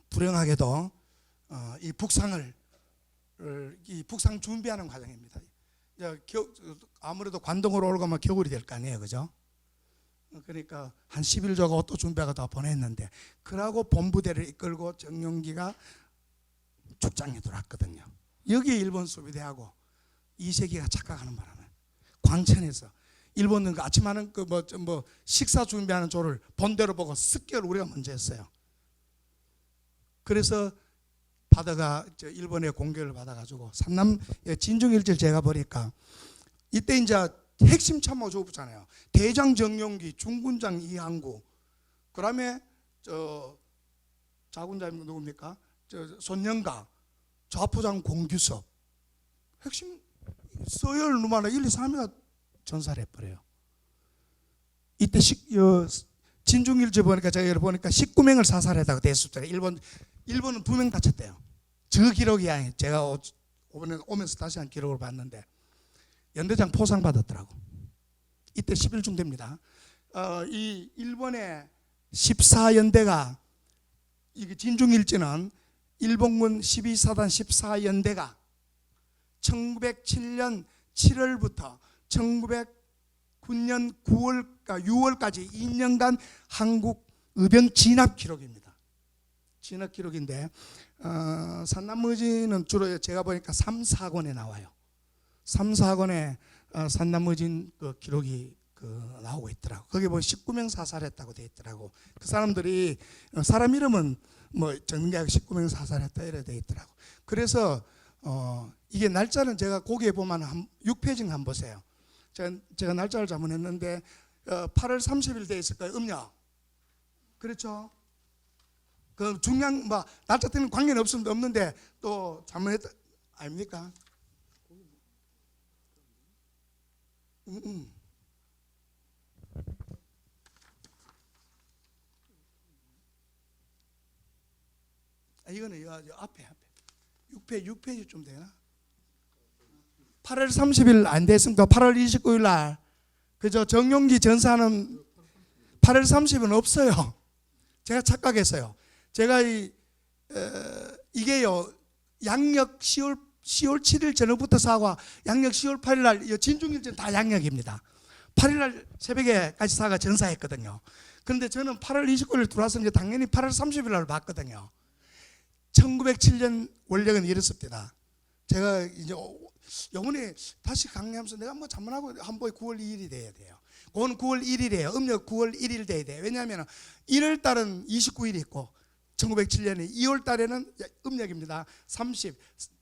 불행하게도 이 북상 준비하는 과정입니다. 아무래도 관동으로 올라가면 겨울이 될 거 아니에요, 그죠? 그러니까 한 10일 정도 또 준비하고 다 보냈는데, 그러고 본부대를 이끌고 정용기가 축장에 들어왔거든요. 여기에 일본 수비대하고 이세기가 착각하는 바람에 광천에서 일본은 그 아침하는 뭐 식사 준비하는 조를 본대로 보고 습격을 우리가 먼저 했어요. 그래서 바다가 일본의 공격을 받아가지고 산남 진중일지를 제가 보니까 이때 이제 핵심 참모 조부잖아요. 대장 정용기, 중군장 이항구, 그다음에 자군장 누굽니까? 손영가, 좌포장 공규섭, 핵심 서열 누마나 1, 2, 3위가 전사를 해버려요. 이때 진중일지 보니까 제가 보니까 19명을 사살했다고 대수잖아요. 일본은 2명 다쳤대요. 저 기록이 아니에요. 제가 오면서 다시 한 기록을 봤는데 연대장 포상 받았더라고. 이때 11중대입니다. 이 일본의 14연대가 이게 진중일지는 일본군 12사단 14연대가 1907년 7월부터 1909년 6월까지 2년간 한국 의병 진압 기록입니다. 진압 기록인데 산남무진은 주로 제가 보니까 3, 4권에 나와요. 3, 4권에 산남무진 그 기록이 나오고 있더라고. 거기 보면 19명 사살했다고 돼 있더라고. 그 사람들이 사람 이름은 뭐 정리하고 19명 사살했다 이래 돼 있더라고. 그래서 이게 날짜는 제가 거기에 보면 6페이지 한번 보세요. 제가 날짜를 잘못했는데 8월 30일 돼 있을 거예요. 음력. 그렇죠? 그 중요한 뭐 날짜 때문에 관계는 없는데 또 잘못했다 아닙니까? 이거는 앞에 6페이지쯤 되나? 8월 30일 안 됐습니까? 8월 29일 날 그저 정용기 전사는 8월 30일은 없어요. 제가 착각했어요. 제가 이게요 양력 10월 7일 저녁부터 사과 양력 10월 8일 날 진중일전 다 양력입니다. 8일 날 새벽에까지 사과 전사했거든요. 그런데 저는 8월 29일 들어왔으니까 당연히 8월 30일 날 봤거든요. 1907년 원력은 이렇습니다. 제가 이제 영혼이 다시 강의하면서 내가 뭐 잘못하고 한보에 9월 2일이 돼야 돼요. 그건 9월 1일이에요. 음력 9월 1일 돼야 돼요. 왜냐하면 1월 달은 29일이 있고 1907년에 2월 달에는 음력입니다. 30.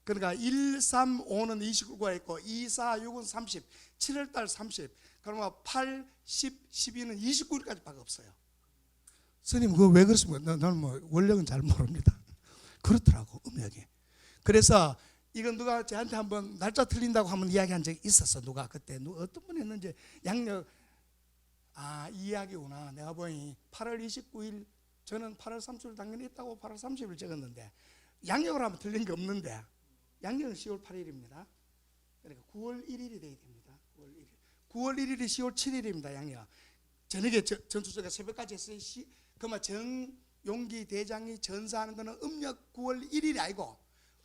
그러니까 1, 3, 5는 29가 있고 2, 4, 6은 30. 7월 달 30. 그러면 8, 10, 12는 29일까지밖에 없어요. 스님 그거 왜 그렇습니까? 나는 뭐 원력은 잘 모릅니다. 그렇더라고 음력이. 그래서 이건 누가 저한테 한번 날짜 틀린다고 한번 이야기한 적이 있었어. 누가 그때 어떤 분이 했는지 양력 이 이야기구나. 내가 보니 8월 29일 저는 8월 30일 당연히 있다고 8월 30일 적었는데 양력을 하면 틀린 게 없는데 양력은 10월 8일입니다. 그러니까 9월 1일이 돼야 됩니다. 9월 1일이 10월 7일입니다. 양력. 저녁에 전투조가 새벽까지 했어요. 그러면 정용기 대장이 전사하는 거는 음력 9월 1일이 아니고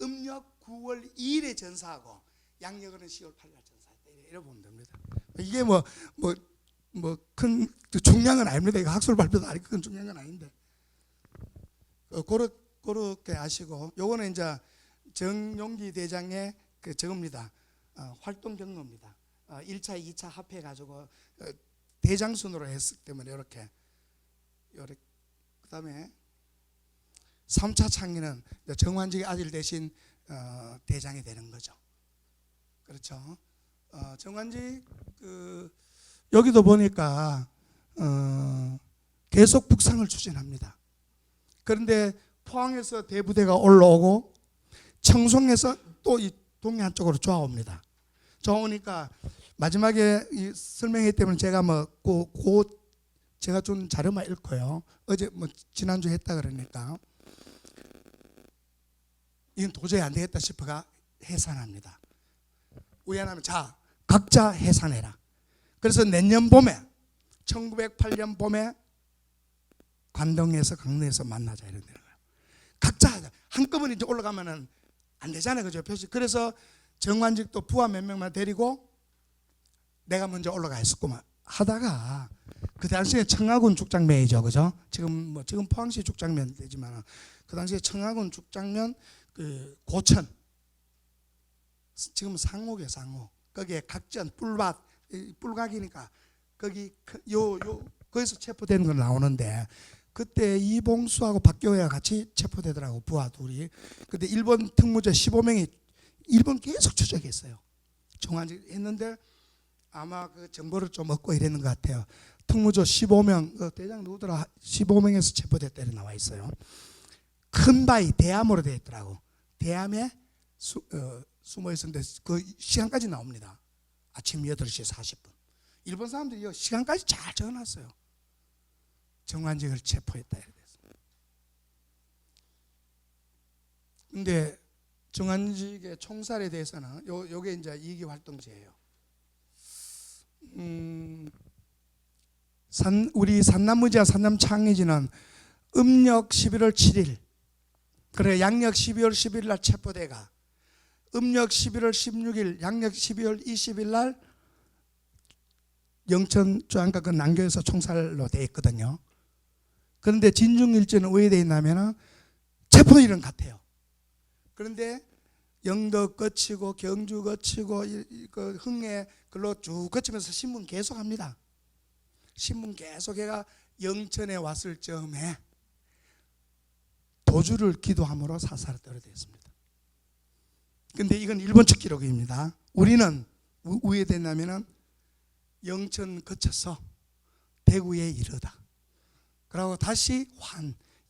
음력 9월 2일에 전사하고 양력은 10월 8일 전사했다. 이래 보면 됩니다. 이게 큰 중요한 건 아닙니다. 이거 학술 발표도 아니고 큰 중요한 건 아닌데 그렇게 아시고 요거는 이제 정용기 대장의 저겁니다. 활동 경로입니다. 1차, 2차 합해 가지고 대장 순으로 했기 때문에 이렇게 그다음에 3차 창의는 정환직의 아들 대신 대장이 되는 거죠. 그렇죠. 정환직 여기도 보니까 계속 북상을 추진합니다. 그런데 포항에서 대부대가 올라오고 청송에서 또 이 동해안 쪽으로 좋아옵니다. 좋아오니까 마지막에 이 설명회 때문에 제가 제가 준 자료만 읽고요. 어제 지난주 했다 그러니까 이건 도저히 안 되겠다 싶어가 해산합니다. 우연하면 자 각자 해산해라. 그래서 내년 봄에 1908년 봄에 관동에서 강릉에서 만나자 이런 거예요. 각자 한꺼번에 이제 올라가면은 안 되잖아요, 그죠? 표시. 그래서 정환직도 부하 몇 명만 데리고 내가 먼저 올라가 있었구만 하다가 그 당시에 청하군 죽장면이죠, 그죠? 지금 포항시 죽장면 되지만 그 당시에 청하군 죽장면 그 고천 지금 상옥이에요, 상옥. 거기에 각전 뿔각이니까 거기서 체포되는 건 나오는데 그때 이봉수하고 박교회가 같이 체포되더라고, 부하 둘이. 근데 일본 특무제 15명이 일본 계속 추적했어요. 정환직 했는데 아마 그 정보를 좀 얻고 이랬는 것 같아요. 특무조 15명, 대장 누구더라? 15명에서 체포됐다 이렇게 나와 있어요. 큰 바위 대암으로 되어 있더라고. 대암에 숨어 있었는데 그 시간까지 나옵니다. 아침 8시 40분. 일본 사람들이 시간까지 잘 적어놨어요. 정환직을 체포했다 이렇게 됐습니다. 근데 정환직의 총살에 대해서는 요게 이제 이기 활동제예요. 우리 산남무지와 산남창의지는 음력 11월 7일 그래 양력 12월 11일 날 체포돼가 음력 11월 16일 양력 12월 20일 날 영천 주안가 그 난교에서 총살로 돼 있거든요. 그런데 진중일제는 왜 돼 있냐면 체포일은 같아요. 그런데 영덕 거치고 경주 거치고 그 흥해 글로 쭉 거치면서 신문 계속합니다. 신문 계속해가 영천에 왔을 즈음에 도주를 기도함으로 사살을 떨어졌습니다. 그런데 이건 일본 측 기록입니다. 우리는 왜 됐냐면은 영천 거쳐서 대구에 이르다. 그리고 다시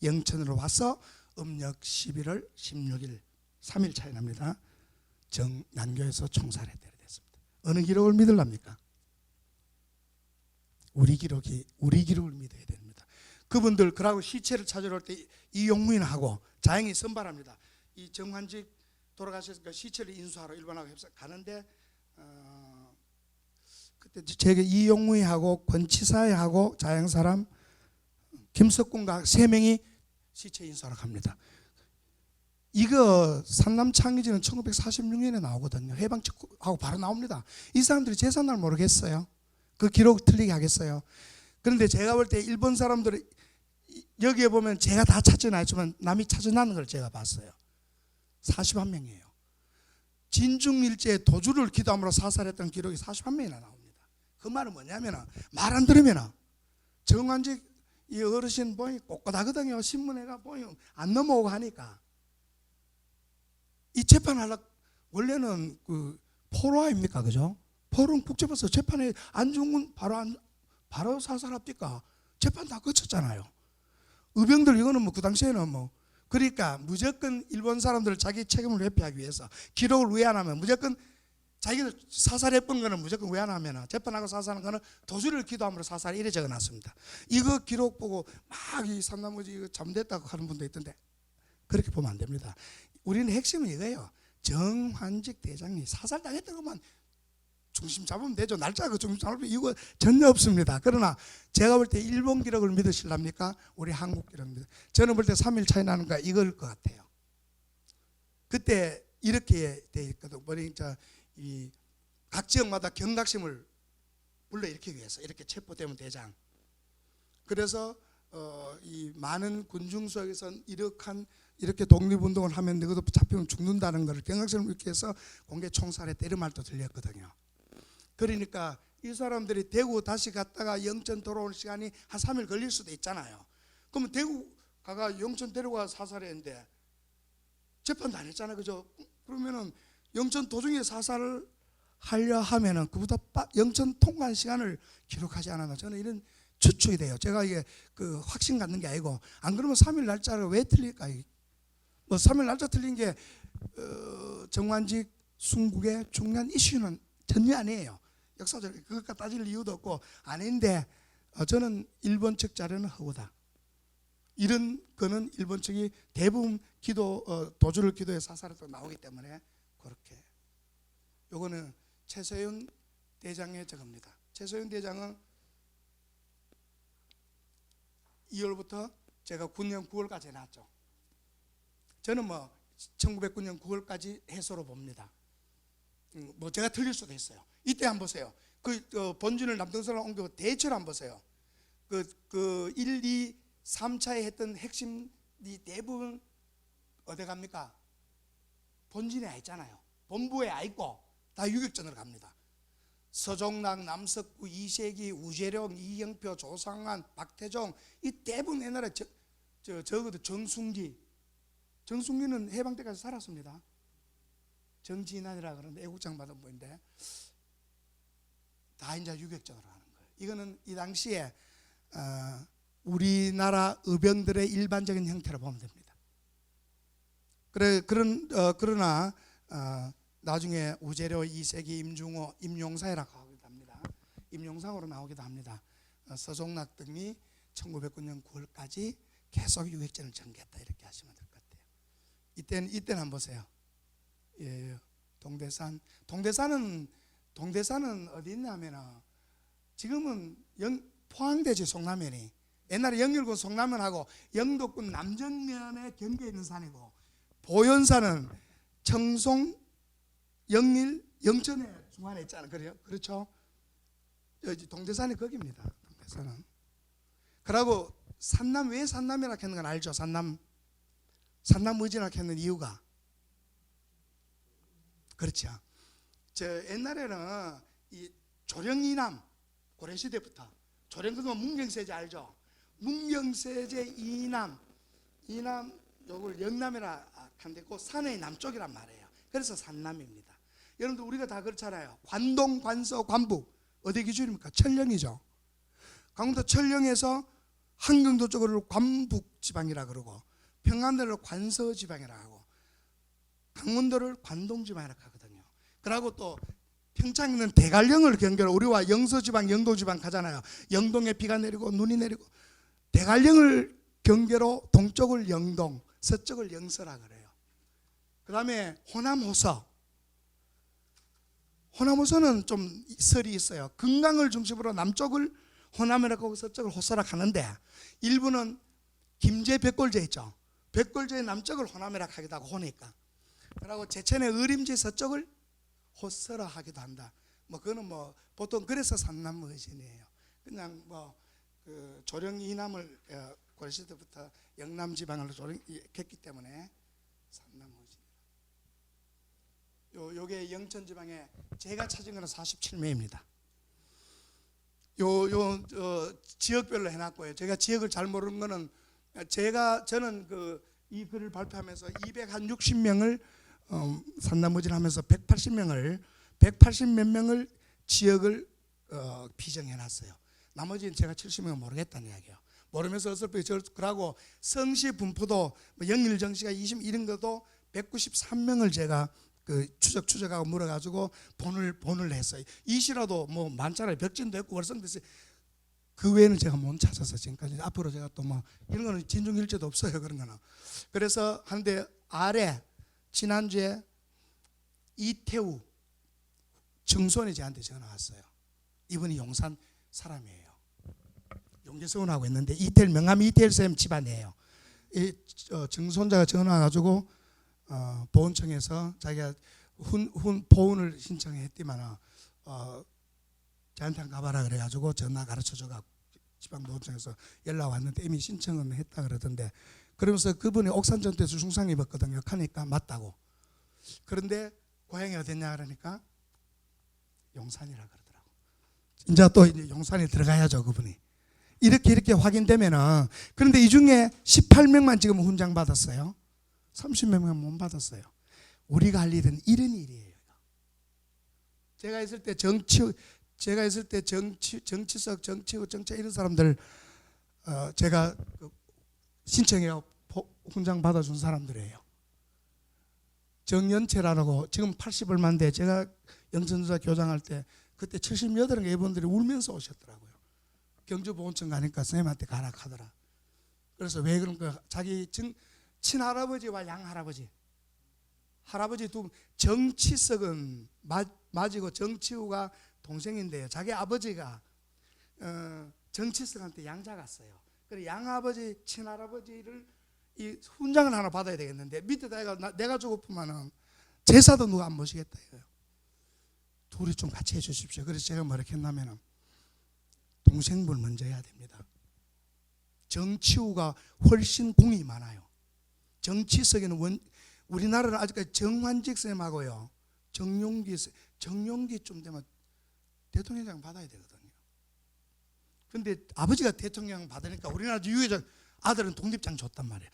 영천으로 와서 음력 11월 16일 3일 차이 납니다. 난교에서 총살에 때려댔습니다. 어느 기록을 믿으랍니까? 우리 기록을 믿어야 됩니다. 그분들 그러고 시체를 찾으러 올 때 이용무인하고 자행이 선발합니다. 이 정환직 돌아가셨으니까 시체를 인수하러 일본하고 협상 가는데 그때 제게 이용무인하고 권치사회하고 자행 사람 김석군과 3명이 시체 인수하러 갑니다. 이거 산남창의지는 1946년에 나오거든요. 해방 직후하고 바로 나옵니다. 이 사람들이 재산을 모르겠어요. 그 기록 틀리게 하겠어요. 그런데 제가 볼 때 일본 사람들이 여기에 보면 제가 다 찾지는 않지만 남이 찾아나는 걸 제가 봤어요. 41명이에요. 진중일제 도주를 기도함으로 사살했던 기록이 41명이나 나옵니다. 그 말은 뭐냐면 말 안 들으면 정환직 이 어르신 보이 꼿꼿하거든요. 신문에가 보이 안 넘어오고 하니까 이 재판하려 원래는 그 포로 아닙니까, 그죠? 포로는 국제법에서 재판에 안 죽으면 바로 사살합니까? 재판 다 거쳤잖아요. 의병들 이거는 그 당시에는 그러니까 무조건 일본 사람들을 자기 책임을 회피하기 위해서 기록을 왜 안 하면 무조건 자기들 사살했던 거는 무조건 왜 안 하면 재판하고 사살하는 거는 도주를 기도함으로 사살 이래 적어놨습니다. 이거 기록 보고 막 이 산나무지 이거 잘못됐다고 하는 분도 있던데 그렇게 보면 안 됩니다. 우리는 핵심은 이거예요. 정환직 대장이 사살당했던 것만 중심 잡으면 되죠. 날짜 그 중심 잡으면 이거 전혀 없습니다. 그러나 제가 볼 때 일본 기록을 믿으실랍니까? 우리 한국 기록을 믿으. 저는 볼 때 3일 차이 나는 거 이걸 것 같아요. 그때 이렇게 돼 있거든. 그러니까 이 각 지역마다 경각심을 불러일으키기 위해서 이렇게 체포되면 대장. 그래서 이 많은 군중 속에서 이렇게 독립운동을 하면 너희도 잡히면 죽는다는 것을 경각심을 일으키기 위해서 공개 총살에 때릴 말도 들렸거든요. 그러니까 이 사람들이 대구 다시 갔다가 영천 돌아오는 시간이 한 3일 걸릴 수도 있잖아요. 그러면 대구 가가 영천 데려가 사살했는데 재판도 안 했잖아요. 그죠? 그러면은 영천 도중에 사살을 하려 하면은 그보다 영천 통과한 시간을 기록하지 않았나, 저는 이런 추측이 돼요. 제가 이게 그 확신 갖는 게 아니고, 안 그러면 3일 날짜를 왜 틀릴까? 뭐 3일 날짜 틀린 게 정관직 순국의 중요한 이슈는 전혀 아니에요. 역사적으로 그것과 따질 이유도 없고 아닌데, 저는 일본 측 자료는 허구다. 이런 거는 일본 측이 대부분 도주를 기도해 사살에도 나오기 때문에 그렇게. 요거는 최서윤 대장의 저겁니다. 최서윤 대장은 2월부터 제가 9년 9월까지 해놨죠. 저는 뭐 1909년 9월까지 해소로 봅니다. 뭐 제가 틀릴 수도 있어요. 이때 한번 보세요. 본진을 남동선으로 옮겨 대체로 한번 보세요. 그 1, 2, 3차에 했던 핵심이 대부분 어디 갑니까? 본진에 와 있잖아요. 본부에 와 있고 다 유격전으로 갑니다. 서종락, 남석구, 이세기, 우재룡, 이영표, 조상환, 박태종, 이 대부분 옛날에 적어도 정순기는 해방 때까지 살았습니다. 정진환이라 그러는데 애국장 받은 분인데 다 이제 유격전으로 하는 거예요. 이거는 이 당시에 우리나라 의병들의 일반적인 형태로 보면 됩니다. 그러나 나중에 우재료, 이세기, 임중호, 임용사라고 하기도 합니다. 임용상으로 나오기도 합니다. 서종락 등이 1909년 9월까지 계속 유격전을 전개했다, 이렇게 하시면 될 것 같아요. 이때는 한번 보세요. 예, 동대산은 어디 있냐면은 지금은 포항대지 송남면이, 옛날에 영일군 송남면하고 영도군 남정면에 경계에 있는 산이고, 보현산은 청송, 영일, 영천에 중간에 있잖아요. 그래요? 그렇죠? 동대산이 거기입니다. 동대산은. 그리고 왜 산남이라고 했는 건 알죠? 산남 의진이라고 했는 이유가, 그렇죠. 옛날에는 이 조령이남, 고려시대부터 조령, 그동안 문경세제 알죠? 문경세제 이남 요걸 영남이라 한데 그 산의 남쪽이란 말이에요. 그래서 산남입니다. 여러분들 우리가 다 그렇잖아요. 관동, 관서, 관북 어디 기준입니까? 천령이죠. 강원도 천령에서 한경도 쪽으로 관북 지방이라 그러고, 평안도를 관서 지방이라 하고, 강원도를 관동 지방이라 하거든요. 그리고 또 평창에 있는 대관령을 경계로 우리와 영서지방, 영도지방 가잖아요. 영동에 비가 내리고 눈이 내리고, 대관령을 경계로 동쪽을 영동, 서쪽을 영서라 그래요. 그 다음에 호남호서는 좀 설이 있어요. 금강을 중심으로 남쪽을 호남이라고 하고 서쪽을 호서라 하는데, 일부는 김제 백골제 있죠. 백골제의 남쪽을 호남이라고 하기도 하고 호니까. 그리고 제천의 의림지 서쪽을 호서라 하기도 한다. 뭐 그거는 뭐 보통 그래서 산남의진이에요. 그냥 뭐 그 조령 이남을 고려시대부터 영남 지방으로 조령했기 때문에 산남의진. 요게 영천 지방에 제가 찾은 거는 47매입니다. 지역별로 해놨고요. 제가 지역을 잘 모르는 거는, 저는 이 글을 발표하면서 260명을 산남의진하면서 180몇 명을 지역을 비정해놨어요. 나머지는 제가 70명은 모르겠다는 이야기예요. 모르면서 어설프게 그러고, 성시 분포도 뭐 영일정시가 20 이런 것도 193명을 제가 추적하고 물어가지고 본을 했어요. 이시라도 뭐 많잖아요. 벽진도 했고 월성도 했어요. 그 외에는 제가 못 찾아서 지금까지. 앞으로 제가 또 뭐 이런 거는 진중일제도 없어요. 그런 거는. 그래서 한데 아래 지난주에 이태우 정수원이 저한테 전화 왔어요. 이분이 용산 사람이에요. 용계서원하고 있는데 명함 이태일 쌤 집안이에요. 정손자가 전화 와가지고 보훈청에서 자기가 보훈을 신청했더만 저한테 한 가봐라 그래가지고 전화 가르쳐줘가 지방보훈청에서 연락 왔는데 이미 신청은 했다 그러던데, 그러면서 그분이 옥산전투에서 중상 입었거든요. 하니까 맞다고. 그런데 고향이 어딨냐 그러니까 용산이라 그러더라고. 이제 또 이제 용산에 들어가야죠, 그분이. 이렇게 확인되면은, 그런데 이 중에 18명만 지금 훈장 받았어요. 30몇 명 못 받았어요. 우리가 할 일은 이런 일이에요. 제가 있을 때 정치석, 정치후, 정치 이런 사람들 제가 신청해 훈장 받아준 사람들이에요. 정연채라고 지금 80얼마인데 제가 영천주사 교장할 때 그때 78개 이분들이 울면서 오셨더라고요. 경주보훈청 가니까 선생님한테 가라 하더라. 그래서 왜 그런가, 자기 친할아버지와 양할아버지, 할아버지 두 분, 정치석은 맞이고 정치후가 동생인데요. 자기 아버지가 정치석한테 양자 갔어요. 그래서 양아버지, 친할아버지를 이 훈장을 하나 받아야 되겠는데 밑에다가 내가 주고프면은 제사도 누가 안 모시겠다 이거예요. 둘이 좀 같이 해주십시오. 그래서 제가 뭐 이렇게 했냐면은 동생분 먼저 해야 됩니다. 정치후가 훨씬 공이 많아요. 정치석에는 우리나라는 아직까지 정환직 쌤하고요, 정용기쯤 되면 대통령장 받아야 되거든요. 근데 아버지가 대통령 받으니까 우리나라 유해적 아들은 독립장 줬단 말이에요.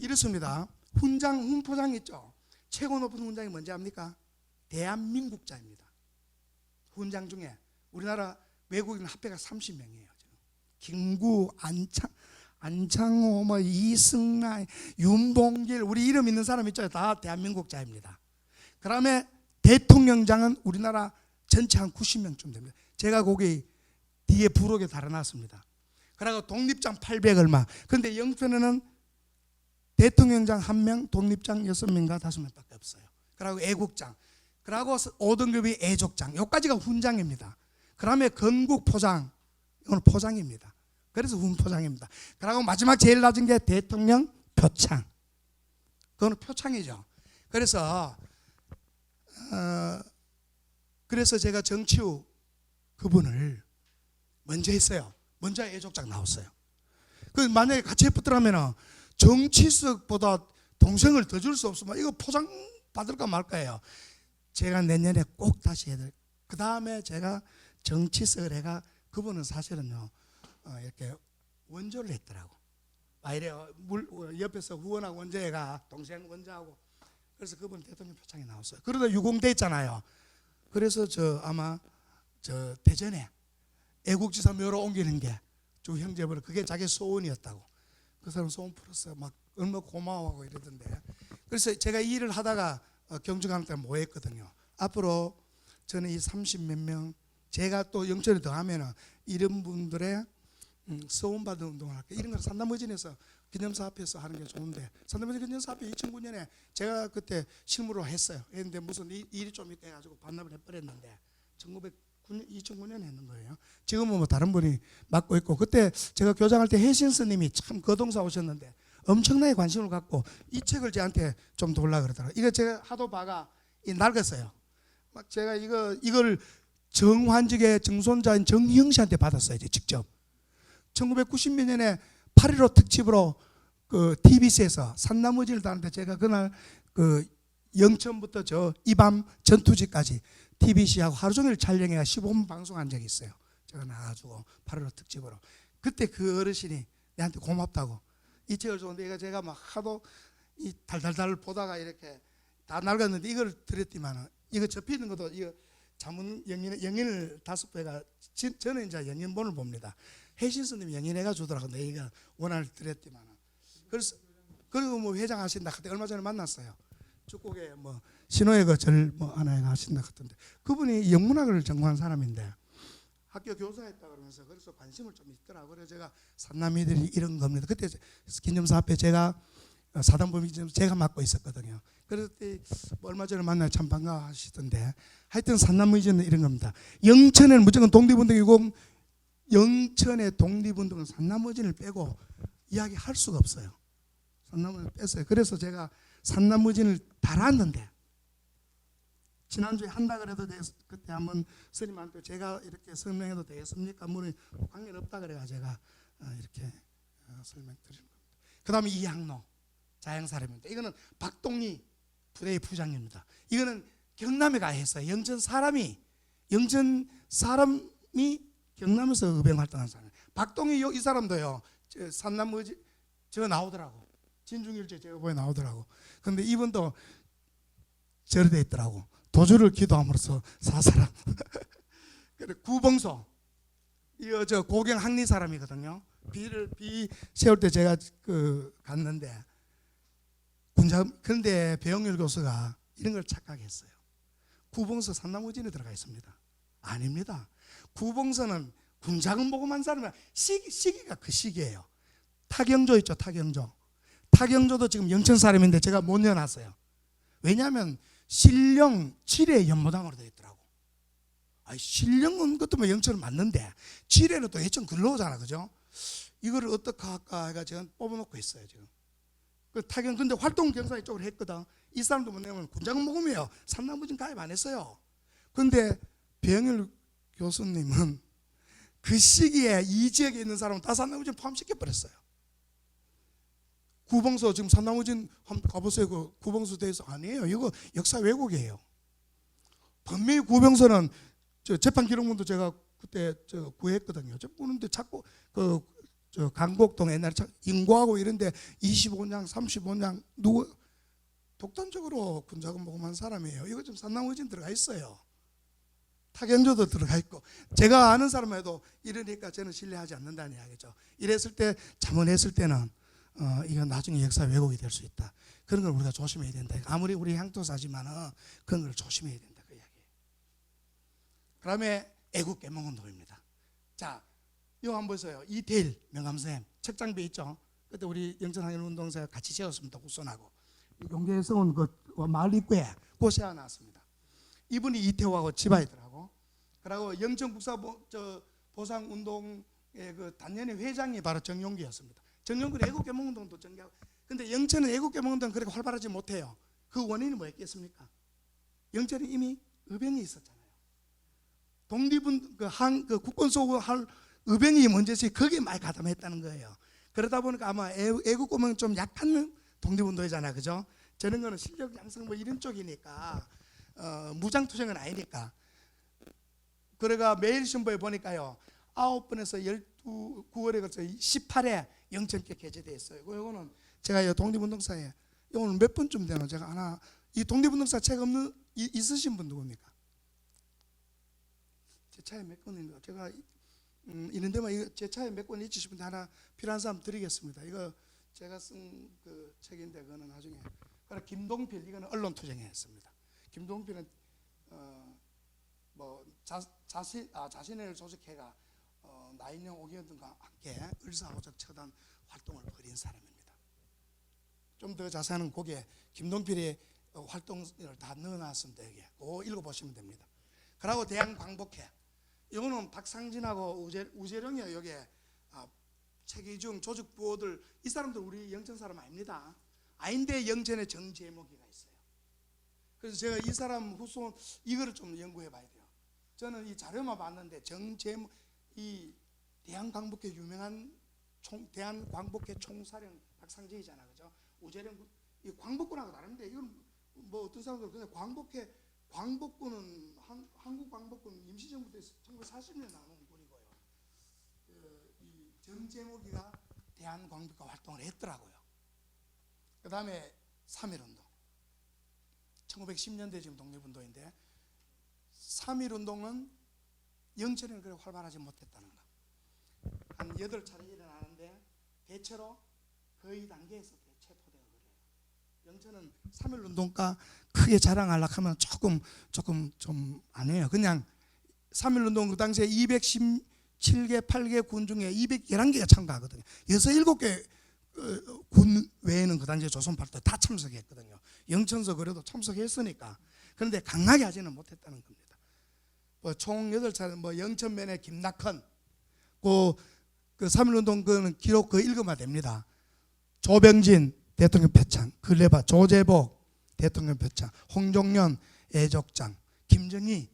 이렇습니다. 훈포장 있죠. 최고 높은 훈장이 뭔지 압니까? 대한민국자입니다. 훈장 중에 우리나라 외국인 합계가 30명이에요. 김구, 안창호, 이승란, 윤봉길, 우리 이름 있는 사람 있죠. 다 대한민국자입니다. 그 다음에 대통령장은 우리나라 전체 한 90명쯤 됩니다. 제가 거기 뒤에 부록에 달아놨습니다. 그리고 독립장 800얼마. 그런데 영천에는 대통령장 1명, 독립장 6명과 5명밖에 없어요. 그리고 애국장, 그리고 5등급이 애족장, 여기까지가 훈장입니다. 그 다음에 건국포장, 이건 포장입니다. 그래서 훈포장입니다. 그리고 마지막 제일 낮은 게 대통령 표창, 그건 표창이죠. 그래서 제가 정치후 그분을 먼저 했어요. 먼저 애족장 나왔어요. 그 만약에 같이 붙더라면 정치석보다 동생을 더 줄 수 없으면 이거 포장 받을까 말까예요. 제가 내년에 꼭 다시 해야 될. 그 다음에 제가 정치석을 해가, 그분은 사실은요 이렇게 원조를 했더라고. 이래요. 옆에서 후원하고 원조해가 동생 원조하고. 그래서 그분 대통령 표창이 나왔어요. 그러다 유공돼 있잖아요. 그래서 아마 대전에 애국지사 묘로 옮기는 게 주 형제분, 그게 자기 소원이었다고. 그 사람 소원 풀었어요. 막 얼마나 고마워하고 이러던데. 그래서 제가 이 일을 하다가 경주 가는 때 뭐 했거든요. 앞으로 저는 이 30몇 명, 제가 또 영천에 더 하면은 이런 분들의 소원받은 운동을 할게요. 이런 걸 산남의진에서 기념사업에서 하는 게 좋은데, 산남의진 기념사업에 2009년에 제가 그때 실무로 했어요. 했는데 무슨 일이 좀 있다 해가지고 반납을 해버렸는데 2009년에 했는 거예요. 지금은 뭐 다른 분이 맡고 있고, 그때 제가 교장할 때 해신 스님이 참 거동사 오셨는데 엄청나게 관심을 갖고 이 책을 저한테 좀 돌라 그러더라고요. 이거 제가 하도 봐가 낡았어요. 막 제가 이걸 정환직의 정손자인 정희영 씨한테 받았어요. 직접 1990몇 년에 8.15 특집으로 그 TBC에서 산나무진을 다는데, 제가 그날 그 영천부터 이밤 전투지까지 TBC하고 하루 종일 촬영해가 15분 방송한 적이 있어요. 제가 나가지고 8.15 특집으로. 그때 그 어르신이 내한테 고맙다고 이 책을 줬는데, 제가 막 하도 이 달달달 보다가 이렇게 다 낡았는데 이걸 드렸지만, 이거 접히는 것도 이거 자문 영인을 5배가, 저는 이제 영인본을 봅니다. 해신 스님이 영인회가 주더라고. 내가 원한을 드렸지만. 그래서 그리고 뭐 회장하신다 그때 얼마 전에 만났어요. 축곡에 뭐 신호의 거절 뭐 하나 하신다 같은데, 그분이 영문학을 전공한 사람인데 학교 교사했다 그러면서, 그래서 관심을 좀 있더라고요. 그래서 제가 산남이들이 이런 겁니다. 그때 기념사업회 제가 사단법인 제가 맡고 있었거든요. 그래서 뭐 얼마 전에 만나 참 반가워하시던데, 하여튼 산남의전은 이런 겁니다. 영천에는 무조건 독립운동이고, 영천의 독립운동은 산남의전을 빼고 이야기할 수가 없어요. 산남의전을 뺐어요. 그래서 제가 산남의전을 달았는데, 지난주에 한다 그래도 그때 한번 스님한테 제가 이렇게 설명해도 되겠습니까? 물론 관계는 없다 그래가 제가 이렇게 설명드리는 겁니다. 그 다음에 이항로 자양사람입니다. 이거는 박동리 부대의 부장입니다. 이거는 경남에 가 했어요. 영천 사람이 경남에서 의병 활동하는 사람. 박동희 이 사람도요. 저 산나무 저 나오더라고. 진중일제 제보에 나오더라고. 근데 이분도 절에 있더라고. 도주를 기도함으로써 사살함. 그래 구봉소 이거 저 고경 항리 사람이거든요. 비 세울 때 제가 갔는데 그런데 배영일 교수가 이런 걸 착각했어요. 구봉서 산나무진에 들어가 있습니다. 아닙니다. 구봉서는 군자금 보고만 사람은 시기가 그 시기예요. 타경조 있죠. 타경조도 지금 영천 사람인데 제가 못 내놨어요. 왜냐하면 신령 7회 연모당으로 되어 있더라고. 아니, 신령은 그것도 뭐 영천은 맞는데 7회는 또 해천 근로잖아, 그죠? 이거를 어떻게 할까 해가 제가 뽑아놓고 있어요 지금. 그 타경 근데 활동 경사 이쪽으로 했거든. 이 사람도 뭐냐면 군자금 모금이에요. 산나무진 가입 안 했어요. 근데 배영일 교수님은 그 시기에 이 지역에 있는 사람은 다 산나무진 포함시켜 버렸어요. 구봉서 지금 산나무진 한번 가보세요. 그 구봉서 대해서 아니에요. 이거 역사 왜곡이에요. 분명히 구봉서는 저 재판 기록문도 제가 그때 저 구했거든요. 저 보는데 자꾸 저 강곡동 옛날에 인고하고 이런데 25냥 35냥 누구 독단적으로 군자금 모금한 사람이에요. 이거 좀 산나무진 들어가 있어요. 타경조도 들어가 있고 제가 아는 사람에도 이러니까 저는 신뢰하지 않는다는 이야기죠. 이랬을 때 자문했을 때는 이건 나중에 역사 왜곡이 될 수 있다. 그런 걸 우리가 조심해야 된다. 아무리 우리 향토사지만은 그런 걸 조심해야 된다. 그 이야기. 그다음에 애국 개몽운동입니다. 자, 이거 한번 보세요. 이태일 명함선생님 책장배 있죠. 그때 우리 영천항일운동사에 같이 세웠습니다. 후손하고 용계에서 온 그 마을 입구에 그 세워놨습니다. 이분이 이태호하고 집안이더라고. 그리고 영천국사보상운동의 그 단연의 회장이 바로 정용기였습니다. 정용기는 애국개몽운동도 전개하고. 근데 영천은 애국개몽운동 그렇게 활발하지 못해요. 그 원인이 뭐였겠습니까? 영천은 이미 의병이 있었잖아요. 독립은 그 국권 소구 할 의병이 먼저지 거기에 많이 가담했다는 거예요. 그러다 보니까 아마 애국개몽은 좀 약한 독립운동이잖아요, 그죠? 저런 거는 실력 양성 뭐 이런 쪽이니까 무장투쟁은 아니니까. 그래가 매일신보에 보니까요 9번에서 9월에 걸쳐 18회 영천께 게재되어 있어요. 이거는 제가 이 독립운동사에 오늘 몇 번쯤 되나 제가 하나 이 독립운동사 책 없는 있으신 분 누굽니까? 제 차에 몇 권인가 제가 이런 데만 이거 제 차에 몇 권 있으신 분 하나 필요한 사람 드리겠습니다. 이거 제가 쓴 그 책인데 그거는 나중에. 그리고 김동필 이거는 언론투쟁에 했습니다. 김동필은 뭐 자신을 조직해가 나인영 오기현들과 함께 을사오적 처단 활동을 벌인 사람입니다. 좀 더 자세한 거기에 김동필의 활동을 다 넣어놨습니다. 여기에 그거 읽어보시면 됩니다. 그리고 대한광복회 이거는 박상진하고 우재령이에요. 여기에 최기중 조직부호들 이 사람들 우리 영천 사람 아닙니다. 아닌데 영천에 정재목이가 있어요. 그래서 제가 이 사람 후손 이거를 좀 연구해 봐야 돼요. 저는 이 자료만 봤는데 정재목 이 대한광복회 유명한 대한광복회 총사령 박상진이잖아, 그죠? 우재령 이 광복군하고 다른데 이건 뭐 어떤 사람들 그냥 광복군은 한국 광복군 임시정부 때 1940년에 나온 군이고요. 이 정재목이가 대한광복회 활동을 했더라고요. 그 다음에 3.1운동 1910년대 지금 독립운동인데 3.1운동은 영천에는 그렇게 활발하지 못했다는 거. 한 8차례 일어나는데 대체로 거의 단계에서 체포되고 그래요. 영천은 3.1운동가 크게 자랑하려고 하면 조금 좀 안 해요. 그냥 3.1운동 그 당시에 217개 8개 군 중에 211개가 참가하거든요. 6, 7개 군 외에는 그 당시에 조선팔도 다 참석했거든요. 영천서 그래도 참석했으니까. 그런데 강하게 하지는 못했다는 겁니다. 총 8차례 영천면에 김낙헌 그 3.1운동 그는 기록 읽으면 됩니다. 조병진 대통령 표창, 글레바 조재복 대통령 표창, 홍종년 애족장, 김정희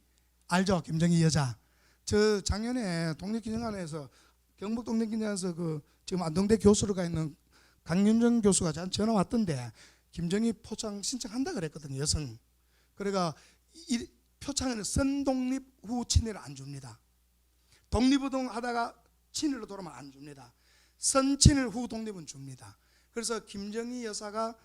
알죠? 김정희 여자. 저 작년에 독립기념관에서 경북 독립기념관에서 지금 안동대 교수로 가 있는 강윤정 교수가 전화 왔던데 김정희 표창 신청한다 그랬거든요. 여성. 그러니까 이 표창에는 선독립 후 친일을 안 줍니다. 독립운동 하다가 친일로 돌아오면 안 줍니다. 선친일 후 독립은 줍니다. 그래서 김정희 여사가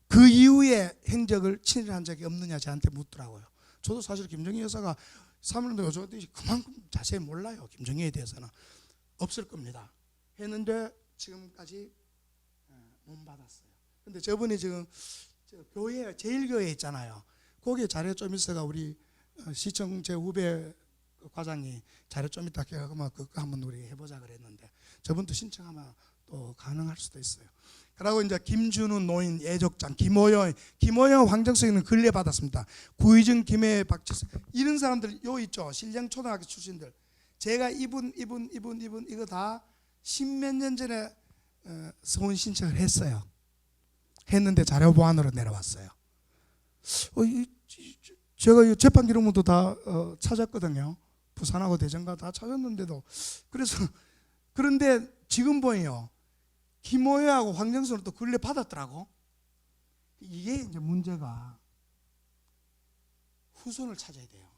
그 이후에 행적을 친일한 적이 없느냐 저한테 묻더라고요. 저도 사실 김정희 여사가 3.1운동 요즘같이 그만큼 자세히 몰라요. 김정희에 대해서는 없을 겁니다. 했는데 지금까지 못 받았어요. 근데 저분이 지금 교회 제일교회 있잖아요. 거기에 자료 좀 있어가 우리 시청 제 후배 과장이 자료 좀 있다 해가지고 그거 한번 우리 해보자 그랬는데 저분도 신청하면 또 가능할 수도 있어요. 그리고 이제 김준우 노인 애족장, 김호영 황정석이는 근래 받았습니다. 구의정 김해 박지수 이런 사람들 요 있죠. 신령 초등학교 출신들. 제가 이분 이거 다 십몇 년 전에 서원 신청을 했어요. 했는데 자료 보완으로 내려왔어요. 제가 이 재판 기록물도 다 찾았거든요. 부산하고 대전가 다 찾았는데도 그래서 그런데 지금 보여요. 김호영하고 황정선은 또 근래 받았더라고. 이게 이제 문제가 후손을 찾아야 돼요.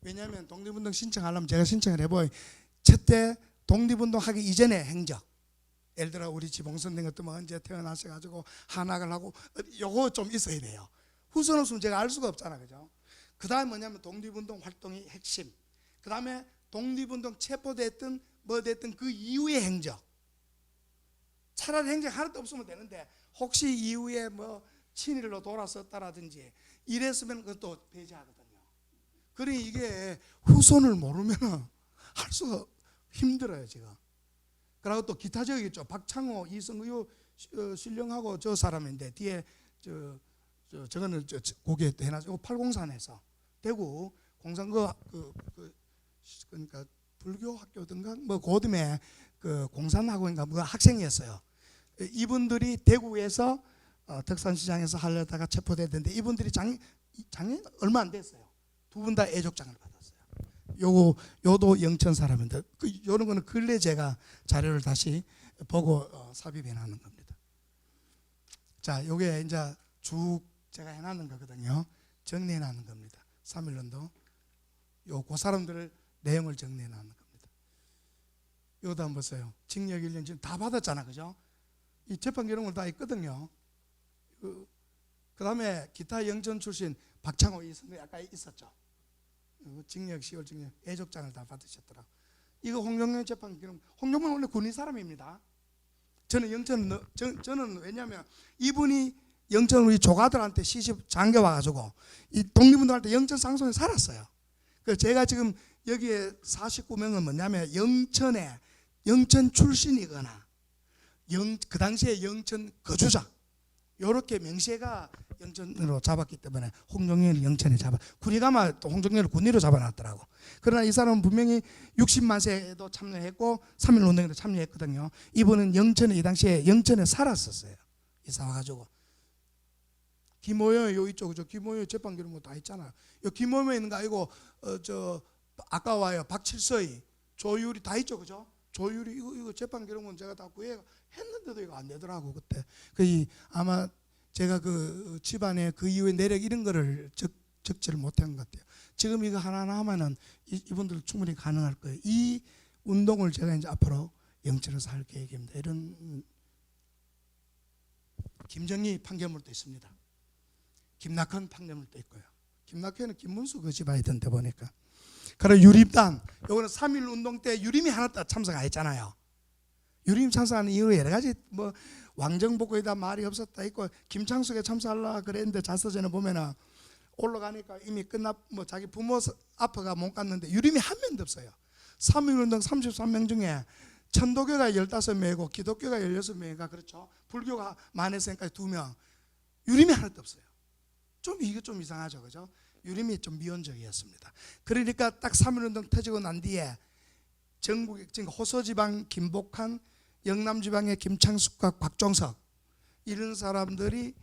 왜냐하면 독립운동 신청하려면 제가 신청을 해봐요. 첫째 독립운동 하기 이전에 행적. 예를 들어 우리 지봉선생 같은 뭐 언제 태어나셔가지고 한학을 하고 요거 좀 있어야 돼요. 후손 없으면 제가 알 수가 없잖아, 그죠? 그 다음에 뭐냐면 독립운동 활동의 핵심. 그 다음에 독립운동 체포됐든 뭐 됐든 그 이후의 행적. 차라리 행적 하나도 없으면 되는데 혹시 이후에 뭐 친일로 돌아섰다라든지 이랬으면 그것도 배제하거든요. 그러니 이게 후손을 모르면 할 수가 힘들어요 지금. 그리고 또 기타적이겠죠. 박창호, 이성의 신령하고 저 사람인데 뒤에 저거는 고개 해놨죠. 804에서 대구 공산고 그러니까 불교 학교든가 뭐 고등에 그 공산학원인가 뭐 학생이었어요. 이분들이 대구에서 덕산시장에서 하려다가 체포됐는데 이분들이 작년 얼마 안 됐어요. 두 분 다 애족장을 받았어요. 요도 영천 사람인데 요런 거는 근래 제가 자료를 다시 보고 삽입해 놨는 겁니다. 자, 요게 이제 쭉 제가 해놨는 거거든요. 정리해 놨는 겁니다. 3.1운동 그 사람들을 내용을 정리해 놨는 겁니다. 요것도 한번 보세요. 징역 1년 지금 다 받았잖아, 그죠? 이 재판 기록물 다 있거든요. 그 다음에 기타 영전 출신 박창호 이선배 아까 있었죠. 징역 10월 징역 애족장을 다 받으셨더라. 이거 홍정면 재판 기록. 홍정면 원래 군인 사람입니다. 저는 저는 왜냐하면 이분이 영천 우리 조가들한테 시집 장교 와가지고 이 독립운동할 때 영천 상송에 살았어요. 그래서 제가 지금 여기에 49명은 뭐냐면 영천 출신이거나 그 당시에 영천 거주자 요렇게 명세가 영천으로 잡았기 때문에 홍종현을 영천에 군의가마 또 홍종현을 군의로 잡아놨더라고. 그러나 이 사람은 분명히 60만 세에도 참여했고 3.1운동에도 참여했거든요. 이분은 영천에 이 당시에 영천에 살았었어요. 이사 와가지고 김호영 요 이쪽 저 김호영 재판 기록 다 있잖아요. 요 김호영에 있는 거 아니고 저 아까 와요 박칠서이 조율이 다 있죠, 그죠? 조율이 이거 재판 기록은 제가 다 구해 했는데도 이거 안 되더라고 그때. 아마 제가 그 집안에 그 이후에 내력 이런 거를 적지를 못한 것 같아요. 지금 이거 하나하나 하면은 이분들 충분히 가능할 거예요. 이 운동을 제가 이제 앞으로 영천에서 할 계획입니다. 이런 김정희 판결물도 있습니다. 김낙헌 판결물도 있고요. 김낙헌은 김문수 그 집안에 있던데 보니까. 그리고 유림단, 요거는 3.1 운동 때 유림이 하나 참석 안 했잖아요. 유림 참석하는 이유로 여러 가지 뭐 왕정복고에다 말이 없었다 있고 김창숙에 참석하려 그랬는데 자서전에 보면은 올라가니까 이미 뭐 자기 부모 아빠가 못 갔는데 유림이 한 명도 없어요. 3.1 운동 33명 중에 천도교가 15명이고 기독교가 16명인가 그렇죠. 불교가 만해성까지 2명. 유림이 하나도 없어요. 이게 좀 이상하죠, 그죠? 유림이 좀 미온적이었습니다. 그러니까 딱 3.1운동 터지고 난 뒤에 전국에 지금 호서지방 김복한, 영남지방의 김창숙과 곽종석 이런 사람들이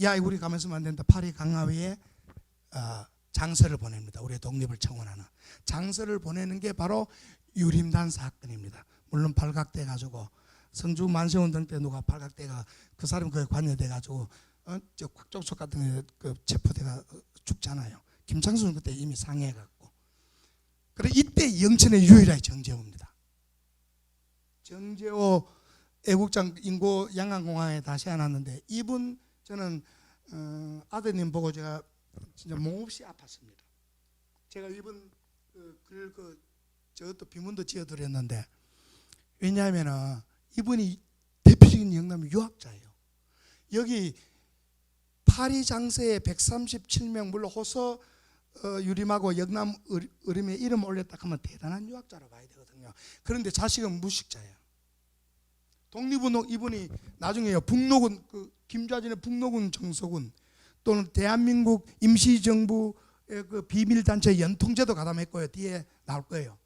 야 우리 가면서는 안 된다. 파리 강화위에 장서를 보냅니다. 우리의 독립을 청원하는 장서를 보내는 게 바로 유림단 사건입니다. 물론 발각돼 가지고 성주 만세운동 때 누가 발각돼가 그 사람 그에 관여돼 가지고 저 곽종석 같은 그 체포돼가 죽잖아요. 김창수는 그때 이미 상해갖고 그래 이때 영천의 유일하게 정재호입니다. 정재호 애국장 인고 양안공항에 다시 안왔는데 이분 저는 아드님 보고 제가 진짜 몹시 아팠습니다. 제가 이분 저것도 비문도 지어드렸는데 왜냐하면 이분이 대표적인 영남 유학자예요. 여기 파리 장세에 137명 물론 호서 유림하고 영남 의림에 이름 올렸다 하면 대단한 유학자로 봐야 되거든요. 그런데 자식은 무식자예요. 독립운동 이분이 나중에요 북로군 김좌진의 북로군 정서군 또는 대한민국 임시정부의 그 비밀단체 연통제도 가담했고요. 뒤에 나올 거예요.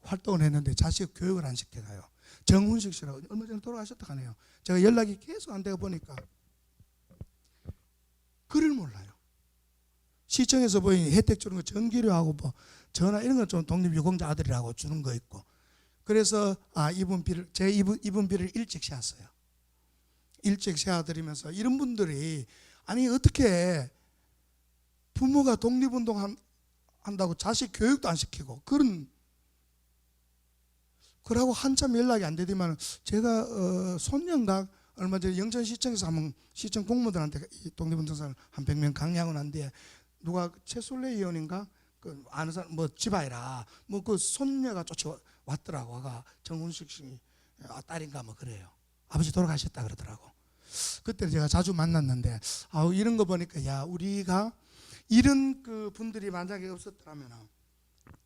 활동을 했는데 자식 교육을 안 시켜가요. 정훈식 씨라고 얼마 전에 돌아가셨다 하네요. 제가 연락이 계속 안 되고 보니까 글을 몰라요. 시청에서 보이는 혜택 주는 거 전기료하고 뭐 전화 이런 건 좀 독립유공자 아들이라고 주는 거 있고 그래서 이분비를 일찍 세웠어요. 일찍 세워드리면서 이런 분들이 아니 어떻게 부모가 독립운동 한다고 자식 교육도 안 시키고 그러고 한참 연락이 안 되더만 제가 손녀인가 얼마 전에 영천시청에서 한번 시청 공무원들한테 독립운동사를 한 100명 강의하고 난 뒤에 누가 최솔래 의원인가 아는 사람 뭐 집아이라 뭐 그 손녀가 쫓아왔더라고. 아가 정훈식 씨 딸인가 뭐 그래요. 아버지 돌아가셨다 그러더라고. 그때 제가 자주 만났는데 이런 거 보니까 야 우리가 이런 그 분들이 만약에 없었더라면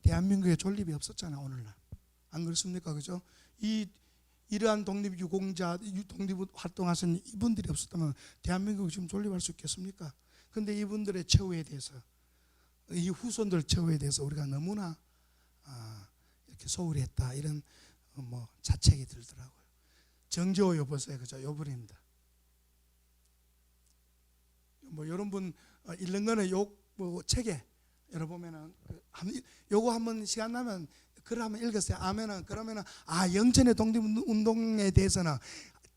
대한민국에 존립이 없었잖아 오늘날. 안 그렇습니까? 그죠? 이러한 독립유공자, 독립 활동하신 이분들이 없었다면 대한민국이 지금 존립할 수 있겠습니까? 그런데 이분들의 처우에 대해서 이 후손들 처우에 대해서 우리가 너무나 이렇게 소홀히 했다 이런 뭐 자책이 들더라고요. 정재호 여보세요, 그죠? 요분입니다. 뭐 이런 분 읽는 거는 뭐 책에 열어보면은 요거 한번 시간 나면 글 한번 읽었어요. 그러면은 영천의 독립운동에 대해서는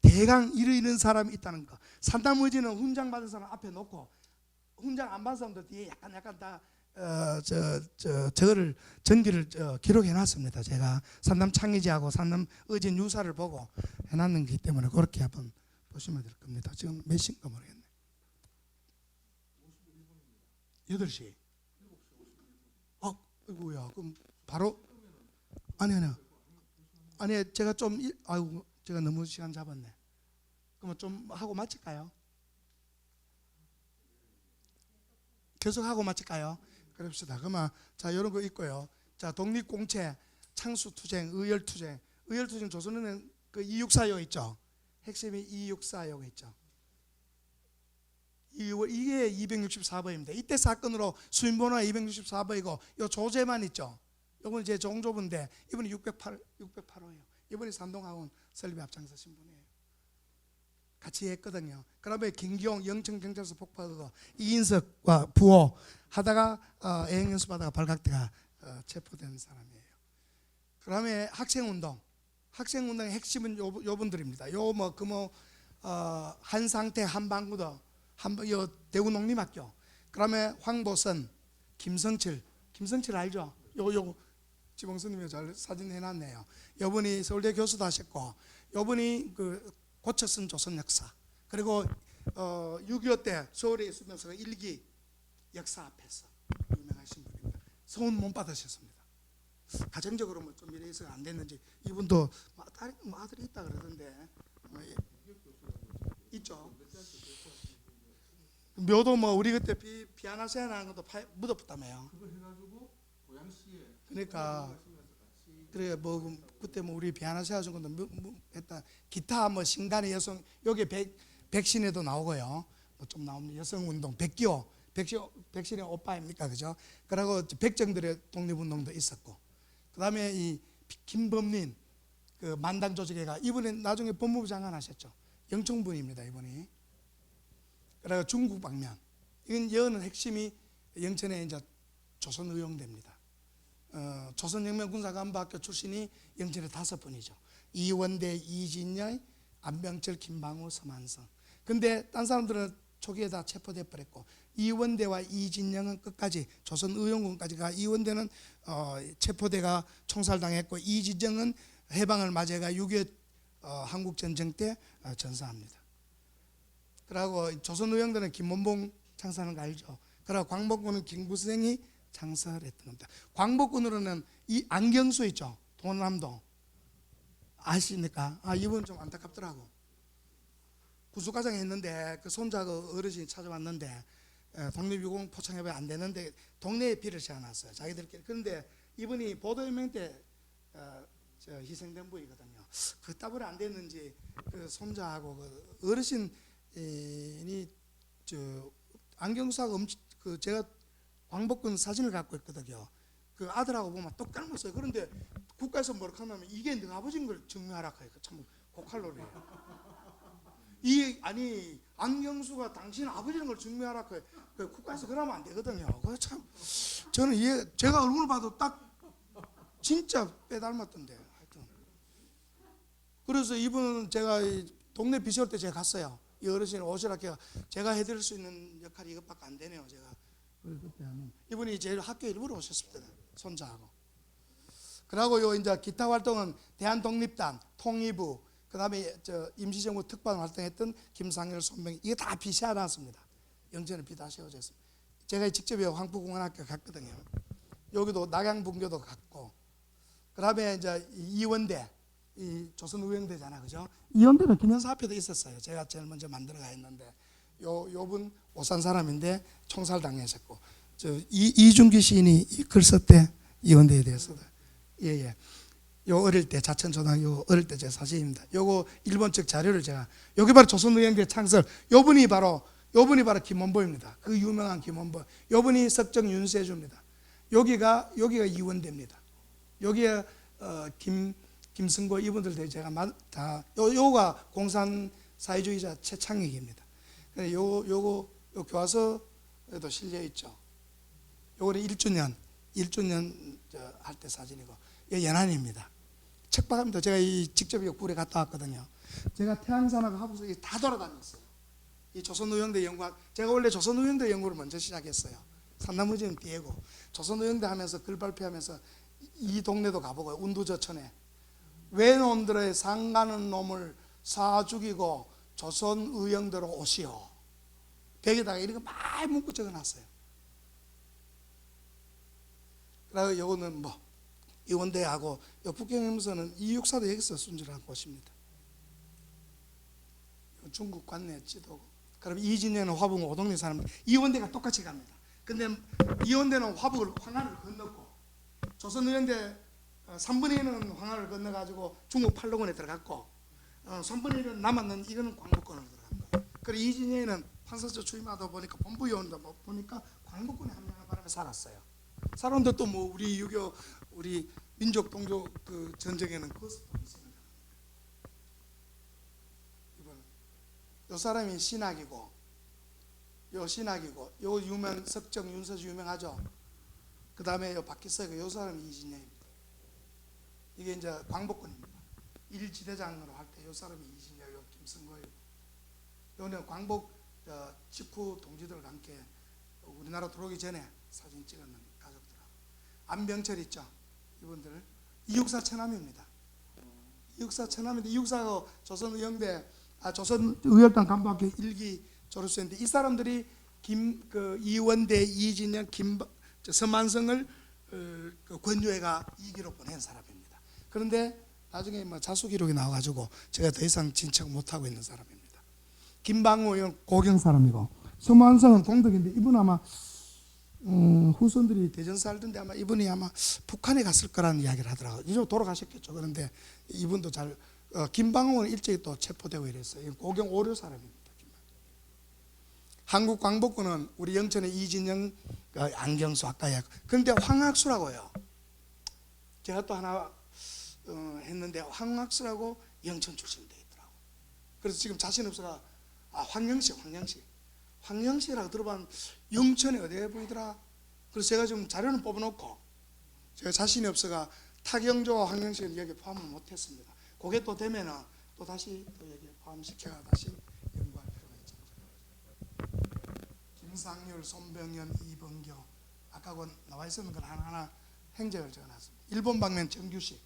대강 이런 사람이 있다는 거. 산담의지는 훈장 받은 사람 앞에 놓고 훈장 안 받은 사람들 뒤에 약간 다 저거를 전기를 기록해 놨습니다. 제가 산담 창의지하고 산담 의진 유사를 보고 해놨는 거기 때문에 그렇게 한번 보시면 될 겁니다. 지금 몇 시인가 모르겠네. 8시. 아이고야, 그럼 바로 아니 제가 제가 너무 시간 잡았네. 그러면 좀 하고 마칠까요? 계속 하고 마칠까요? 그럽시다. 그러면 자 이런 거 있고요. 자 독립공채, 창수투쟁, 의열투쟁 조선에는 그 264요 있죠. 핵심이 264요가 있죠. 이게 264번입니다. 이때 사건으로 수임번호가 264번이고 요 조제만 있죠. 이건 제 종조부인데 이분이 608호예요. 이분이 산동학원 설립에 앞장서신 분이에요. 같이 했거든요. 그다음에 김기용 영천경찰서 폭파하고 이인석과 부호 하다가 애행 연수받다가 발각돼가 체포된 사람이에요. 그다음에 학생운동의 핵심은 요 분들입니다. 한상태, 한방구도, 대구 농림학교. 그다음에 황보선, 김성칠 알죠? 요 지봉선님이 잘 사진 해놨네요. 요분이 서울대 교수도 하셨고, 요분이 고쳐쓴 조선 역사. 그리고 6.25 때 서울에 있으면서 일기 역사 앞에서 유명하신 분입니다. 소원 못 받으셨습니다. 가정적으로 뭐 좀 이래서 안 됐는지 이분도 아들이 있다 그러던데 있죠. 묘도 뭐 우리 그때 비아나세아 나는 것도 묻어붙다며요. 그거 해가지고 고양시에 그러니까 그래 뭐 그때 뭐 우리 비아나세아 준 것도 했다. 기타 뭐 신간의 여성 여기 백신에도 나오고요. 뭐 좀 나오면 여성 운동 백신의 오빠입니까, 그죠? 그리고 백정들의 독립운동도 있었고, 그다음에 이 김범린 그 만당 조직회가 이분은 나중에 법무부 장관 하셨죠. 영청분입니다, 이분이. 그리고 중국 방면 이건 여는 핵심이 영천에 이제 조선의용대입니다. 조선혁명군사관부학교 출신이 영천에 5분이죠. 이원대, 이진열, 안병철, 김방우, 서만성. 근데 딴 사람들은 초기에 다 체포돼 버렸고, 이원대와 이진영은 끝까지 조선의용군까지가, 이원대는 체포대가 총살당했고, 이진영은 해방을 맞이해가 6.25 한국전쟁 때 전사합니다. 그리고 조선의용대는 김원봉 창사하는 거 알죠? 그리고 광복군은 김구생이 창설을 했던 겁니다. 광복군으로는 이 안경수 있죠, 동남동 아십니까? 이분 좀 안타깝더라고. 구수가정에 있는데 그 손자가 어르신이 찾아왔는데 독립유공 포창협회 안 되는데 동네에 비를 세워놨어요, 자기들끼리. 그런데 이분이 보도혁명 때 희생된 분이거든요. 그 따블에 안 됐는지 그 손자하고 그 어르신이 안경수하고 그 제가 광복군 사진을 갖고 있거든요. 그 아들하고 보면 똑 닮았어요. 그런데 국가에서 뭐라고 하면 이게 너 아버지인 걸 증명하라 해요. 참 고칼로리예요. 아니 안경수가 당신 아버지인 걸 증명하라 해요. 그 국가에서 그러면 안 되거든요. 그 참 저는 제가 얼굴 봐도 딱 진짜 빼닮았던데. 하여튼 그래서 이분은 제가 동네 비시올 때 제가 갔어요. 이 어르신 오시라 해서 제가 해드릴 수 있는 역할이 이것밖에 안 되네요. 제가 그때 하면 이분이 제일 학교 일부러 오셨습니다. 손자하고. 그리고 이제 기타 활동은 대한독립단, 통일부, 그다음에 임시정부 특반 활동했던 김상열, 손병, 이게 다 비시해놨습니다. 영천에 비 다 씌워져 있습니다. 제가 직접 황포공원학교 갔거든요. 여기도 낙양분교도 갔고, 그다음에 이제 이원대, 이 조선의용대잖아, 그죠? 이원대는 기념사업회도 있었어요. 제가 제일 먼저 만들어가 했는데, 요분 오산 사람인데 총살 당하셨고, 이준기 시인이 글 썼대, 이원대에 대해서도. 예. 요 어릴 때 자천초등학교 어릴 때 제 사진입니다. 요거 일본 측 자료를 제가, 여기 바로 조선의용대 창설, 요분이 바로 김원보입니다. 그 유명한 김원보. 요분이 석정 윤세주입니다. 여기가 이원대입니다. 여기에 김승고 이분들 제가 다 요가 공산 사회주의자 최창익입니다. 요거 교과서에도 실려 있죠. 요거는 1주년 할 때 사진이고, 연안입니다. 책박합니다. 제가 직접 굴에 갔다 왔거든요. 제가 태양산하고 하부서 다 돌아다녔어요. 이 조선의용대 연구, 제가 원래 조선의용대 연구를 먼저 시작했어요. 산나무지는 띄고 조선의용대 하면서 글 발표하면서 이 동네도 가보고, 운두저천에 외놈들의 상가는 놈을 사 죽이고 조선의용대로 오시오, 벽에다가 이런 거 많이 문구 적어놨어요. 그리고 요거는 이원대하고 북경연구소는 이육사도 여기서 순절한 곳입니다. 중국 관내 지도고. 그럼 이진영은 화북 오동리 사람, 이원대가 똑같이 갑니다. 근데 이원대는 황하를 건넜고, 조선의용대 3분의 1은 황하를 건너가지고 중국 팔로군에 들어갔고, 3분의 1은 남았는 이거는 광복군으로 들어간 거예요. 그리고 이진영은 판사처 취임하다 보니까 본부위원도 보니까 광복군에 합류하는 바람에 살았어요. 사람들 또 우리 유교, 우리 민족 동족 그 전쟁에는 그것도 있습니다. 요 사람이 신학이고, 요 유명 석정 윤서주 유명하죠. 그 다음에 요 박기서가, 요 사람이 이진영입니다. 이게 이제 광복군입니다. 일지대장으로 할 때 요 사람이 이진영, 요 김승거이고, 요는 광복 직후 동지들과 함께 우리나라 들어오기 전에 사진 찍었는 가족들하고. 안병철 있죠, 이분들 이육사 처남입니다. 이육사가 조선의용대, 조선의열당 간부학교 1기 졸업생인데, 이 사람들이 이원대, 이진영, 서만성을 권유회가 2기로 보낸 사람입니다. 그런데 나중에 자수 기록이 나와가지고 제가 더 이상 진척 못하고 있는 사람입니다. 김방호 이건 고경 사람이고, 서만성은 공덕인데, 이분 아마 후손들이 대전 살던데 아마 이분이 아마 북한에 갔을 거라는 이야기를 하더라고요. 이제 돌아가셨겠죠. 그런데 이분도 김방호는 일찍 또 체포되고 이랬어요. 고경 5류 사람입니다. 한국 광복군은 우리 영천의 이진영, 안경수 아까 이야기. 그런데 황학수라고요. 제가 또 하나 했는데, 황학수라고 영천 출신돼 있더라고. 그래서 지금 자신 없어가 황영식이라고 들어봤는데 영천이 어디에 보이더라. 그래서 제가 지금 자료는 뽑아놓고, 제가 자신이 없어가 타경조와 황영식을 여기 포함을 못했습니다. 그게 또 되면은 또 다시 또 여기 포함시켜가 다시 연구할 필요가 있죠. 김상률, 손병현, 이범교, 아까 그 나와 있었는 걸 하나하나 행적을 적어놨습니다. 일본 방면 정규식,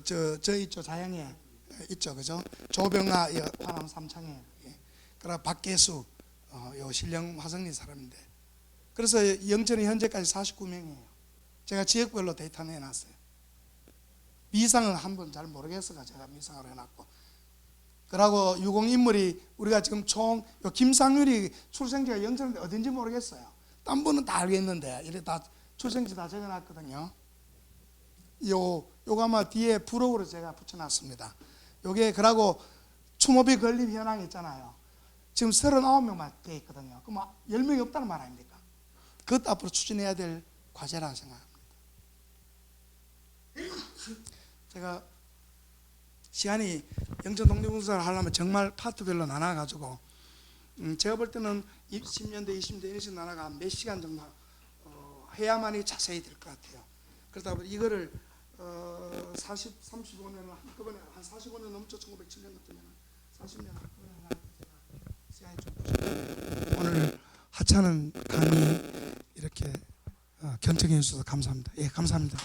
저 있죠, 자양에 있죠, 그죠? 조병아, 파남 삼창에, 그리고 박계수, 요 신령 화성리 사람인데, 그래서 영천이 현재까지 49명이에요. 제가 지역별로 데이터 내놨어요. 미상은 한 번 잘 모르겠어가 제가 미상으로 해놨고, 그러고 유공인물이 우리가 지금 총 김상률이 출생지가 영천인데 어딘지 모르겠어요. 딴 분은 다 알겠는데 이래 다 출생지 다 적어놨거든요. 요거 아마 뒤에 부록으로 제가 붙여놨습니다. 요게 그러고 추모비 건립 현황 있잖아요. 지금 39명만 돼 있거든요. 그럼 10명이 없다는 말 아닙니까? 그것도 앞으로 추진해야 될 과제라 생각합니다. 제가 시간이 영천 독립운동사를 하려면 정말 파트별로 나눠가지고 제가 볼 때는 10년대, 20년대 이런 식으로 나눠가 몇 시간 정도 해야만이 자세히 될 것 같아요. 그러다 보니 이거를 35년을 한꺼번에 한 45년 넘죠. 1907년 같으면 40년 한꺼번에 하려면 시간이 좀 부족해요. 오늘 하찮은 강의 이렇게 견청해 주셔서 감사합니다. 예, 감사합니다.